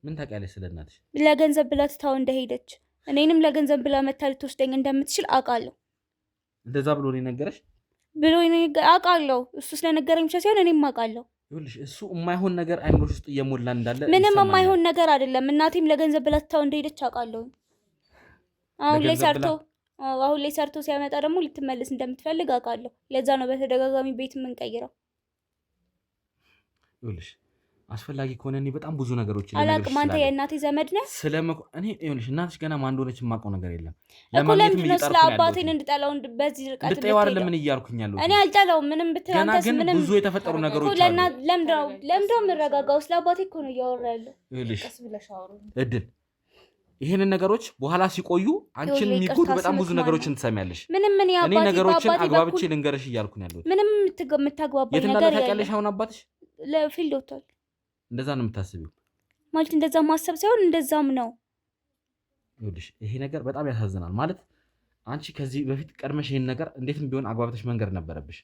ምን ታውቂያለሽ ስለ እናትሽ? ለገንዘብ ብላ ትታው እንደሄደች እኔንም ለገንዘብ ብላ መታ ልትወስደኝ እንደምትችል አውቃለሁ። እንደዛ ብሎ ነው የነገረሽ? አውቃለሁ። እሱ ስለነገረኝ ብቻ ሳይሆን እኔም አውቃለሁ። ይኸውልሽ እሱ የማይሆን ነገር አይምሮሽ ውስጥ እየሞላ እንዳለ ምንም የማይሆን ነገር አይደለም። እናቴም ለገንዘብ ብላ ትታው እንደሄደች አውቃለሁ። አሁን ላይ ሰርቶ ሲያመጣ ደግሞ ልትመለስ እንደምትፈልግ አውቃለሁ። ለዛ ነው በተደጋጋሚ ቤት የምንቀይረው። ይኸውልሽ አስፈላጊ ከሆነ እኔ በጣም ብዙ ነገሮች አላውቅም። አንተ የእናቴ ዘመድ ነህ? እኔ ይኸውልሽ እናትሽ ገና ማን እንደሆነች የማውቀው ነገር የለም። ለምንድን ነው ስለ አባቴን እንድጠላው በዚህ ርቀት እንድጠይው አይደለም ምን እያልኩኝ ያለው? እኔ አልጠላውም። ምንም ብትል አንተስ ምንም ብዙ የተፈጠሩ ነገሮች አሉ። ለምንድነው የምረጋጋው? ስለ አባቴ እኮ ነው እያወራ ያለው። ይኸውልሽ እድል ይሄንን ነገሮች በኋላ ሲቆዩ አንቺን የሚጎዱ በጣም ብዙ ነገሮችን ትሰሚያለሽ። እኔ ነገሮችን አግባብቼ ልንገርሽ እያልኩኝ ያለሁት ምንም የምታግባባኝ ነገር የለም። ታውቂያለሽ? አሁን አባትሽ ለፊልድ ወጥቷል። እንደዛ ነው የምታስቢው? ማለት እንደዛ ማሰብ ሳይሆን እንደዛም ነው። ይኸውልሽ ይሄ ነገር በጣም ያሳዝናል። ማለት አንቺ ከዚህ በፊት ቀድመሽ ይሄን ነገር እንዴትም ቢሆን አግባብተሽ መንገር ነበረብሽ።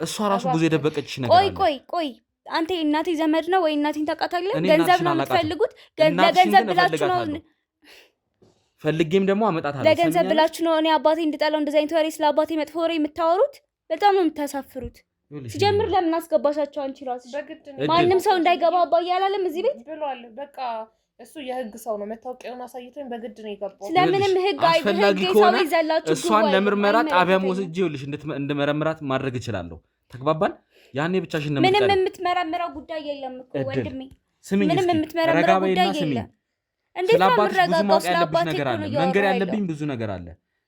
እሷ ራሱ ብዙ የደበቀችሽ ነገር አለ። ቆይ አንተ እናቴ ዘመድ ነው ወይ እናቴን ታውቃታለህ? ገንዘብ ነው የምትፈልጉት? ለገንዘብ ብላችሁ ነው ፈልጌም ደግሞ አመጣታለሁ። ለገንዘብ ብላችሁ ነው እኔ አባቴ እንድጠላው እንደዛ አይነት ወሬ ስለ አባቴ መጥፎ ወሬ የምታወሩት? በጣም ነው የምታሳፍሩት። ሲጀምር ለምን አስገባሻቸው? አንቺ ራስሽ ማንም ሰው እንዳይገባ አባዬ አላለም እዚህ ቤት ብሏል። በቃ እሱ የህግ ሰው ነው። መታወቂያውን አሳይቶኝ በግድ ነው የገባው። ስለምንም ህግ ሰው ይዘላችሁ እሷን ለምርመራ ጣቢያ ወስጄ ይኸውልሽ እንድመረምራት ማድረግ እችላለሁ። ተግባባን? ያኔ ብቻሽን ነው ምንም የምትመረምረው ጉዳይ የለም እኮ ወንድሜ። ምንም የምትመረምረው ጉዳይ የለም። እንዴት ነው የምትረጋጋው? ስለ አባቴ ነገር አለ፣ መንገር ያለብኝ ብዙ ነገር አለ።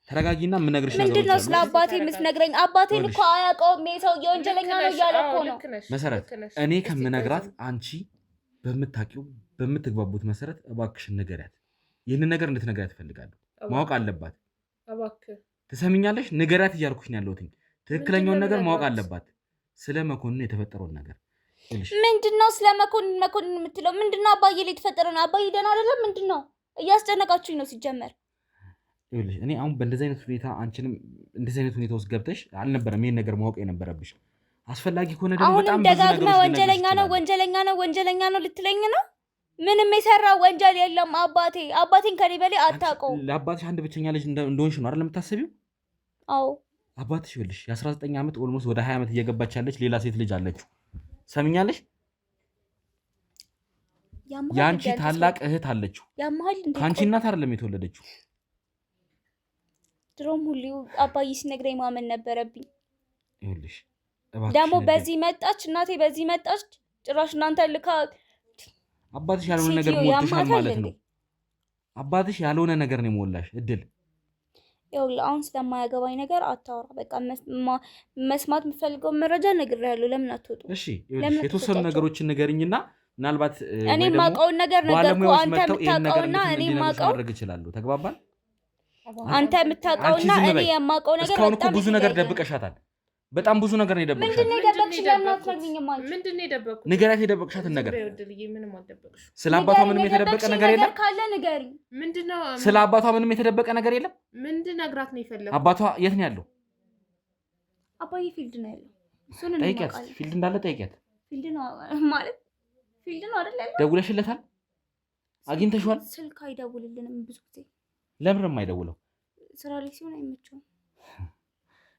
ተረጋጊና የምነግርሽ ነገር ምንድን ነው? ስለ አባቴ የምትነግረኝ? አባቴን እኮ አያውቀውም። ይሄ ሰውዬ ወንጀለኛ ነው እያለ እኮ ነው። መሰረት እኔ ከምነግራት አንቺ በምታውቂው በምትግባቡት መሰረት እባክሽን ንገሪያት። ይህንን ነገር እንድትነግሪያት እፈልጋለሁ። ማወቅ አለባት። ትሰሚኛለሽ? ንገሪያት እያልኩሽ ነው ያለሁት። ትክክለኛውን ነገር ማወቅ አለባት። ስለ መኮንን የተፈጠረውን ነገር ምንድነው? ስለ መኮንን የምትለው ምንድነው? አባዬ ላይ የተፈጠረ ነው። አባዬ ደህና አይደለም። ምንድነው? እያስጨነቃችሁኝ ነው ሲጀመር። ይኸውልሽ እኔ አሁን በእንደዚህ አይነት ሁኔታ አንቺንም እንደዚህ አይነት ሁኔታ ውስጥ ገብተሽ አልነበረም ይሄን ነገር ማወቅ የነበረብሽ። አስፈላጊ ከሆነ ደግሞ በጣም ብዙ ነገሮች ወንጀለኛ ነው ልትለኝ ነው? ምንም የሰራው ወንጀል የለም። አባቴን ከኔ በላይ አታውቀውም። ለአባትሽ አንድ ብቸኛ ልጅ እንደሆንሽ ነው አይደል የምታስቢው? አዎ አባትሽ ይኸውልሽ የ19 ዓመት ኦልሞስት ወደ 20 ዓመት እየገባች ያለች ሌላ ሴት ልጅ አለችው። ሰምኛለሽ? ያንቺ ታላቅ እህት አለችው። ከአንቺ እናት አይደለም የተወለደችው። ድሮም ሁሉ አባዬ ሲነግረኝ ማመን ነበረብኝ። ይኸውልሽ ደግሞ በዚህ መጣች እናቴ፣ በዚህ መጣች ጭራሽ እናንተ ልካ አባትሽ ያልሆነ ነገር ሞልተሻል ማለት ነው። አባትሽ ያልሆነ ነገር ነው የሞላሽ እድል። ይኸውልህ አሁን ስለማያገባኝ ነገር አታወራ። በቃ መስማት የምፈልገው መረጃ ነግሬሃለሁ። ለምን አትወጡ? እሺ ይኸውልሽ የተወሰኑ ነገሮችን ንገሪኝና ምናልባት እኔ የማውቀውን ነገር ነገርኩህ። አንተ የምታውቀውና እኔ የማውቀው ማድረግ እችላለሁ። ተግባባን? አንተ የምታውቀውና እኔ የማውቀው ነገር በጣም ብዙ ነገር ደብቀሻታል። በጣም ብዙ ነገር ነው የደበቅሻት። ምንድነው የደበቅሽ? ለምን አትነግሪኝም? አንቺ ምንድነው የደበቅሽ? ንገሪያት የደበቅሻትን ነገር። ምንም አልደበቅሽም። ስለ አባቷ ምንም የተደበቀ ነገር የለም። ካለ ንገሪኝ። ምንድነው? ስለ አባቷ ምንም የተደበቀ ነገር የለም። ምንድን ነግራት ነው የፈለገው? አባቷ የት ነው ያለው? አባዬ ፊልድ ነው ያለው። እሱን ነው ጠይቂያት። ፊልድ እንዳለ ጠይቂያት። ፊልድ ነው ማለት ፊልድ ነው አይደል ያለው? ደውለሽለታል? አግኝተሽዋል? ስልክ አይደውልልንም ብዙ ጊዜ። ለምን የማይደውለው? ስራ ላይ ሲሆን አይመቸውም።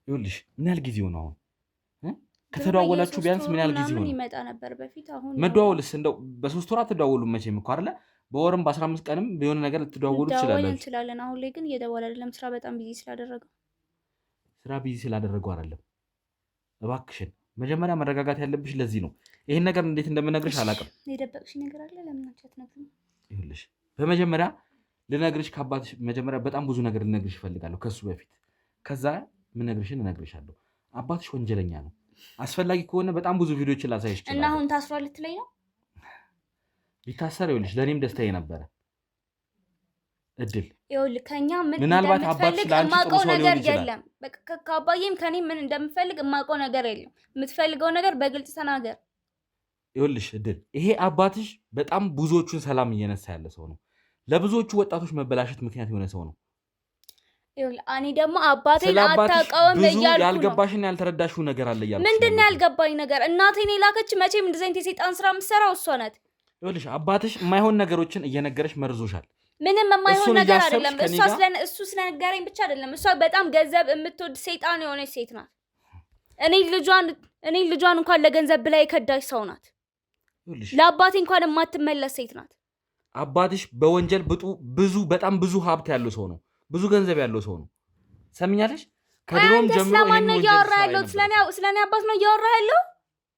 ይኸውልሽ ምን ያህል ጊዜው ነው አሁን? ከተደዋወላችሁ ቢያንስ ምን ያህል ጊዜ ሆነ? ይመጣ ነበር በፊት። አሁን መደዋወልስ እንደው በ3 ወራት ትደዋወሉ መቼም እኮ አይደለ? በወርም በ15 ቀንም ቢሆን ነገር ልትደዋወሉ እንችላለን። አሁን ላይ ግን እየደወለ አይደለም። ስራ በጣም ቢዚ ስላደረገው አይደለም። እባክሽን መጀመሪያ መረጋጋት ያለብሽ ለዚህ ነው። ይሄን ነገር እንዴት እንደምነግርሽ አላውቅም። የደበቅሽ ነገር አለ? ለምን አትነግሪኝ? ይኸውልሽ በመጀመሪያ ልነግርሽ ከአባትሽ መጀመሪያ በጣም ብዙ ነገር ልነግርሽ እፈልጋለሁ ከሱ በፊት። ከዛ ምነግርሽን እነግርሻለሁ። አባትሽ ወንጀለኛ ነው። አስፈላጊ ከሆነ በጣም ብዙ ቪዲዮዎችን ላሳይሽ ይችላል። እና አሁን ታስሯል ልትለኝ ነው? ቢታሰር ይኸውልሽ ለእኔም ደስታዬ ነበረ። እድል ይኸውልህ ከኛ ምን ምናልባት አባትሽ ለአንቺ ጥሩ ሰው ሊሆን ይችላል። የለም በቃ ከአባዬም ከኔ ምን እንደምፈልግ የማውቀው ነገር የለም። የምትፈልገው ነገር በግልጽ ተናገር። ይኸውልሽ እድል ይሄ አባትሽ በጣም ብዙዎቹን ሰላም እየነሳ ያለ ሰው ነው። ለብዙዎቹ ወጣቶች መበላሸት ምክንያት የሆነ ሰው ነው። ይኸውልህ እኔ ደግሞ አባቴን አታውቀውም እያልኩ ነው። ያልገባሽና ያልተረዳሽው ነገር አለ እያልኩ። ምንድን ነው ያልገባኝ ነገር? እናቴን የላከች መቼም እንደዚህ አይነት የሰይጣን ስራ የምትሰራው እሷ ናት። ይኸውልሽ አባትሽ የማይሆን ነገሮችን እየነገረሽ መርዞሻል። ምንም የማይሆን ነገር አይደለም። እሱ ስለነገረኝ ብቻ አይደለም። እሷ በጣም ገንዘብ የምትወድ ሰይጣን የሆነች ሴት ናት። እኔ ልጇን እንኳን ለገንዘብ ብላ የከዳች ሰው ናት። ለአባቴ እንኳን የማትመለስ ሴት ናት። አባትሽ በወንጀል በጣም ብዙ ሀብት ያለው ሰው ነው። ብዙ ገንዘብ ያለው ሰው ነው። ሰምኛለሽ? ከድሮም ጀምሮ ስለማን ነው እያወራ ያለው? ስለኔ አባት ነው እያወራ ያለው?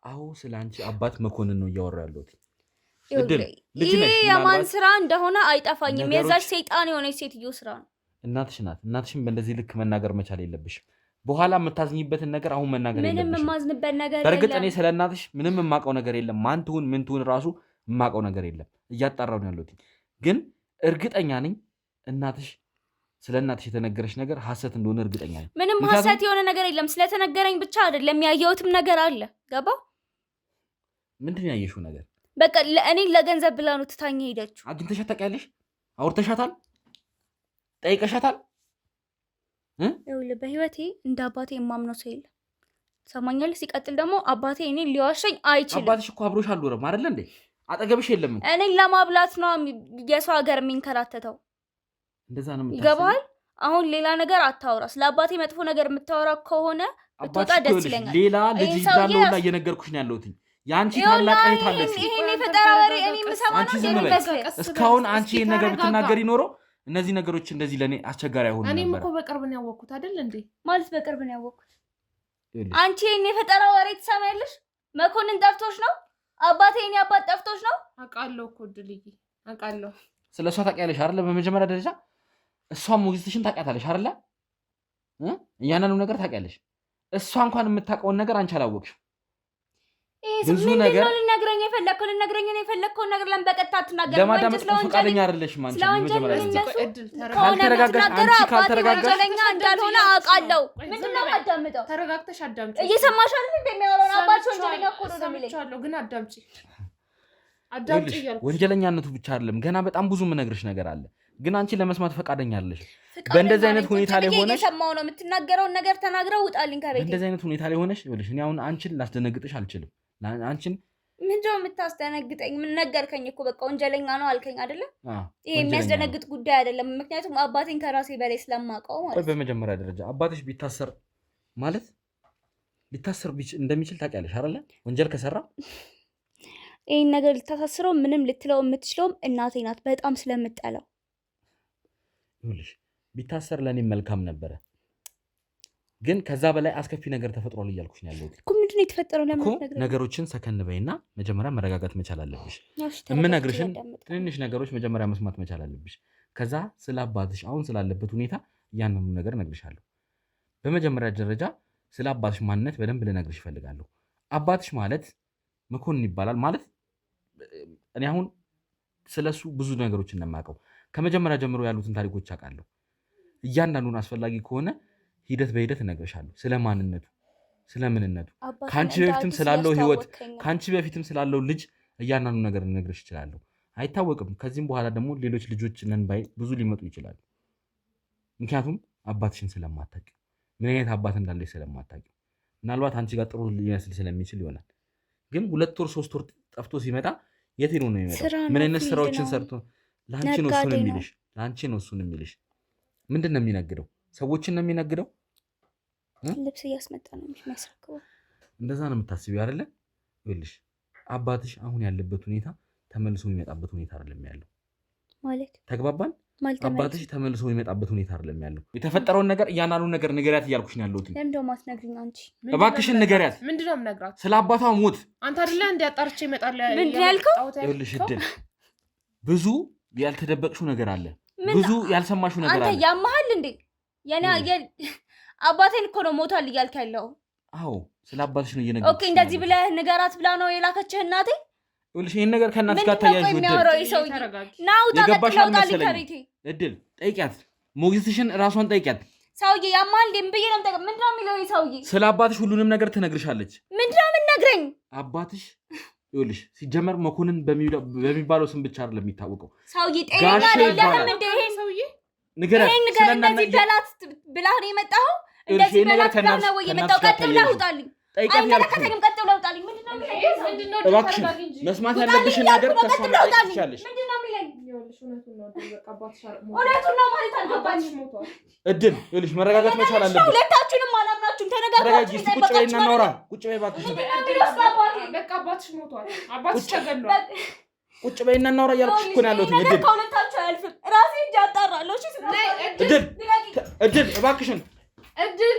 አዎ ስለ አንቺ አባት መኮንን ነው እያወራ ያለው። ይሄ የማን ስራ እንደሆነ አይጠፋኝም። የዛች ሰይጣን የሆነች ሴትዮ ስራ ነው። እናትሽ ናት። እናትሽን በእንደዚህ ልክ መናገር መቻል የለብሽም። በኋላ የምታዝኝበትን ነገር አሁን መናገር የለብሽም። ምንም የማዝንበት ነገር የለም። በእርግጥ እኔ ስለ እናትሽ ምንም የማውቀው ነገር የለም። ማን ትሁን ምን ትሁን ራሱ የማውቀው ነገር የለም። እያጣራሁ ነው ያለሁት። ግን እርግጠኛ ነኝ ስለ እናትሽ የተነገረሽ ነገር ሐሰት እንደሆነ እርግጠኛ ነኝ። ምንም ሐሰት የሆነ ነገር የለም። ስለተነገረኝ ብቻ አይደለም፣ ያየሁትም ነገር አለ። ገባ? ምንድን ነው ያየሽው ነገር? በቃ እኔ ለገንዘብ ብላ ነው ትታኝ ሄደችው። አግኝተሻት ታውቂያለሽ? አውርተሻታል? ጠይቀሻታል? ይኸውልህ በህይወቴ እንደ አባቴ የማምነው ሰው የለም። ሰማኛል። ሲቀጥል ደግሞ አባቴ እኔ ሊዋሸኝ አይችልም። አባትሽ እኮ አብሮሽ አልኖረም አይደል እንዴ? አጠገብሽ የለም። እኔን ለማብላት ነው የሰው ሀገር የሚንከራተተው። እንደዛ ነው የምታስበው? ይገባሃል? አሁን ሌላ ነገር አታውራ። ስለ አባቴ መጥፎ ነገር የምታወራ ከሆነ ብትወጣ ደስ ይለኛል። ሌላ ልጅ እንዳለውና እየነገርኩሽ ነው ያለሁት። ያንቺ ታላቅ እህት አለች። ይሄን የፈጠራ ወሬ እኔ የምሰማው ነው። እስካሁን አንቺ ይሄን ነገር ብትናገሪ ኖሮ እነዚህ ነገሮች እንደዚህ ለኔ አስቸጋሪ አይሆንም ነበር። እኔም እኮ በቅርብ ነው ያወቅኩት አይደል እንዴ? ማለት በቅርብ ነው ያወቅኩት። አንቺ ይሄን የፈጠራ ወሬ ትሰማያለሽ? መኮንን ጠፍቶሽ ነው? አባቴ የኔ አባት ጠፍቶሽ ነው? አውቃለሁ እኮ ድልይ አውቃለሁ። ስለሷ ታውቂያለሽ አይደል? በመጀመሪያ ደረጃ እሷም ሞግዚትሽን ታውቂያታለሽ አይደል? እያንዳንዱ ነገር ታውቂያለሽ። እሷ እንኳን የምታውቀውን ነገር አንቺ አላወቅሽም። ብዙ ነገር ልነግረኝ የፈለግከውን ነገር ለምን በቀጥታ አትናገርም? ለማዳመጥ ፈቃደኛ አይደለሽም አንቺ። በመጀመሪያ ወንጀለኛ እንዳልሆነ አውቃለሁ። ምንድን ነው የማዳምጠው? ተረጋግተሽ አዳምጪ። እየሰማሽ አይደል እንደሚያወራውን? አባትሽ ወንጀለኛ እኮ ነው የሚለኝ። ግን አዳምጪ እያልኩ ወንጀለኛነቱ ብቻ አይደለም፣ ገና በጣም ብዙ የምነግርሽ ነገር አለ። ግን አንቺ ለመስማት ፈቃደኛ አይደለሽ። በእንደዚህ አይነት ሁኔታ ላይ ሆነሽ እየሰማሁ ነው። የምትናገረውን ነገር ተናግረው ውጣልኝ ከቤቴ። በእንደዚህ አይነት ሁኔታ ላይ ሆነሽ ይኸውልሽ፣ እኔ አሁን አንቺን ላስደነግጥሽ አልችልም። አንቺን ምንድነው የምታስደነግጠኝ? ምን ነገርከኝ እኮ በቃ ወንጀለኛ ነው አልከኝ አይደለ? ይሄ የሚያስደነግጥ ጉዳይ አይደለም። ምክንያቱም አባቴን ከራሴ በላይ ስለማውቀው ማለት ነው። በመጀመሪያ ደረጃ አባትሽ ቢታሰር ማለት ሊታሰር እንደሚችል ታውቂያለሽ አይደለ? ወንጀል ከሰራ ይሄን ነገር ልታሳስረው ምንም ልትለው የምትችለውም እናቴ ናት፣ በጣም ስለምጠላው። ይኸውልሽ ቢታሰር ለእኔ መልካም ነበረ፣ ግን ከዛ በላይ አስከፊ ነገር ተፈጥሯል እያልኩሽ ነው ያለሁት እኮ። ምንድን ነው የተፈጠረው? ነገሮችን ሰከን በይና መጀመሪያ መረጋጋት መቻል አለብሽ። የምነግርሽን ትንንሽ ነገሮች መጀመሪያ መስማት መቻል አለብሽ። ከዛ ስለ አባትሽ አሁን ስላለበት ሁኔታ እያንኑ ነገር እነግርሻለሁ። በመጀመሪያ ደረጃ ስለ አባትሽ ማንነት በደንብ ልነግርሽ እፈልጋለሁ። አባትሽ ማለት መኮንን ይባላል። ማለት እኔ አሁን ስለሱ ብዙ ነገሮች እንደማውቀው ከመጀመሪያ ጀምሮ ያሉትን ታሪኮች አውቃለሁ። እያንዳንዱን አስፈላጊ ከሆነ ሂደት በሂደት እነግርሻለሁ። ስለ ማንነቱ፣ ስለ ምንነቱ፣ ከአንቺ በፊትም ስላለው ህይወት፣ ከአንቺ በፊትም ስላለው ልጅ እያንዳንዱ ነገር ልነግርሽ እችላለሁ። አይታወቅም። ከዚህም በኋላ ደግሞ ሌሎች ልጆች ነን ባይ ብዙ ሊመጡ ይችላሉ። ምክንያቱም አባትሽን ስለማታውቂ፣ ምን አይነት አባት እንዳለሽ ስለማታውቂ፣ ምናልባት አንቺ ጋር ጥሩ ሊመስል ስለሚችል ይሆናል። ግን 2 ወር 3 ወር ጠፍቶ ሲመጣ የት ሄዶ ነው የሚመጣው? ምን አይነት ስራዎችን ሰርቶ? ለአንቺ ነው እሱን የሚልሽ። ለአንቺ ነው እሱን የሚልሽ። ምንድን ነው የሚነግደው? ሰዎችን ነው የሚነግደው። ልብስ እያስመጣ ነው የሚያስረክበው። እንደዛ ነው የምታስቢው አይደለ? ይኸውልሽ አባትሽ አሁን ያለበት ሁኔታ ተመልሶ የሚመጣበት ሁኔታ አይደለም ያለው ማለት ተግባባን? አባትሽ ተመልሶ የሚመጣበት ሁኔታ አይደለም ያለው። የተፈጠረውን ነገር እያንዳንዱን ነገር ንገሪያት እያልኩሽ ነው ያለሁት። ለምን ደሞ አትነግሪኝ አንቺ? እባክሽን ንገሪያት። ምንድነው የምነግራት? ስለ አባቷ ሞት አንተ አይደለ እንደ አጣርቼ ይመጣል ምንድን ያልከው? ይኸውልሽ እድል ብዙ ያልተደበቅሽው ነገር አለ፣ ብዙ ያልሰማሽው ነገር አለ። አንተ ያመሃል እንዴ? አባቴን እኮ ነው ሞቷል እያልክ ያለው። አዎ ስለ አባትሽ ነው እየነገርኩሽ። ኦኬ እንደዚህ ብለህ ንገራት ብላ ነው የላከችህ እናቴ? ይኸውልሽ ይሄን ነገር ከእናትሽ ጋር ታያይሽ እድል እድል ጠይቂያት፣ ሞግዚትሽን ራሷን ጠይቂያት። ሰውዬ ያማል እንዴ? ምን ብዬ ነው የምጠይቀው? ምንድን ነው የሚለው ሰውዬ? ስለ አባትሽ ሁሉንም ነገር ትነግርሻለች። ምንድን ነው የምትነግረኝ? አባትሽ ይኸውልሽ ሲጀመር መኮንን በሚባለው ስም ብቻ አይደለም የሚታወቀው። ሰውዬ ጤነኛ አይደለም እንዴ? ይሄን ሰውዬ ንገራት። ስለዚህ በላት ብላህ ነው የመጣኸው? እንደዚህ በላት ብላህ ነው ወይ የመጣው? ቀጥ ብለህ ውጣልኝ። አይመለከተኝም። ቀጥ ብለህ ውጣልኝ። ምንድን ነው እባክሽን መስማት ያለብሽን ነገር ከእሷ መጠየቅ ትችያለሽ። ምንድን ነው የሚለኝ? እውነቱን ነው ማለት አልገባኝም። እድል ይኸውልሽ መረጋጋት መቻል አለብሽ። ሁለታችሁንም አላምናችሁም። ተነጋግራችሁ ቁጭ በይና እናውራ። ቁጭ በይ እባክሽ። በቃ አባትሽ ሞቷል። አባትሽ ተገሏል። ቁጭ በይና እናውራ እያልኩሽ እኮ ነው ያለሁት። እድል ከሁለታችሁ አያልፍም። ራሴ እንጂ አጣራለሁ። እሺ እድል እባክሽን እድል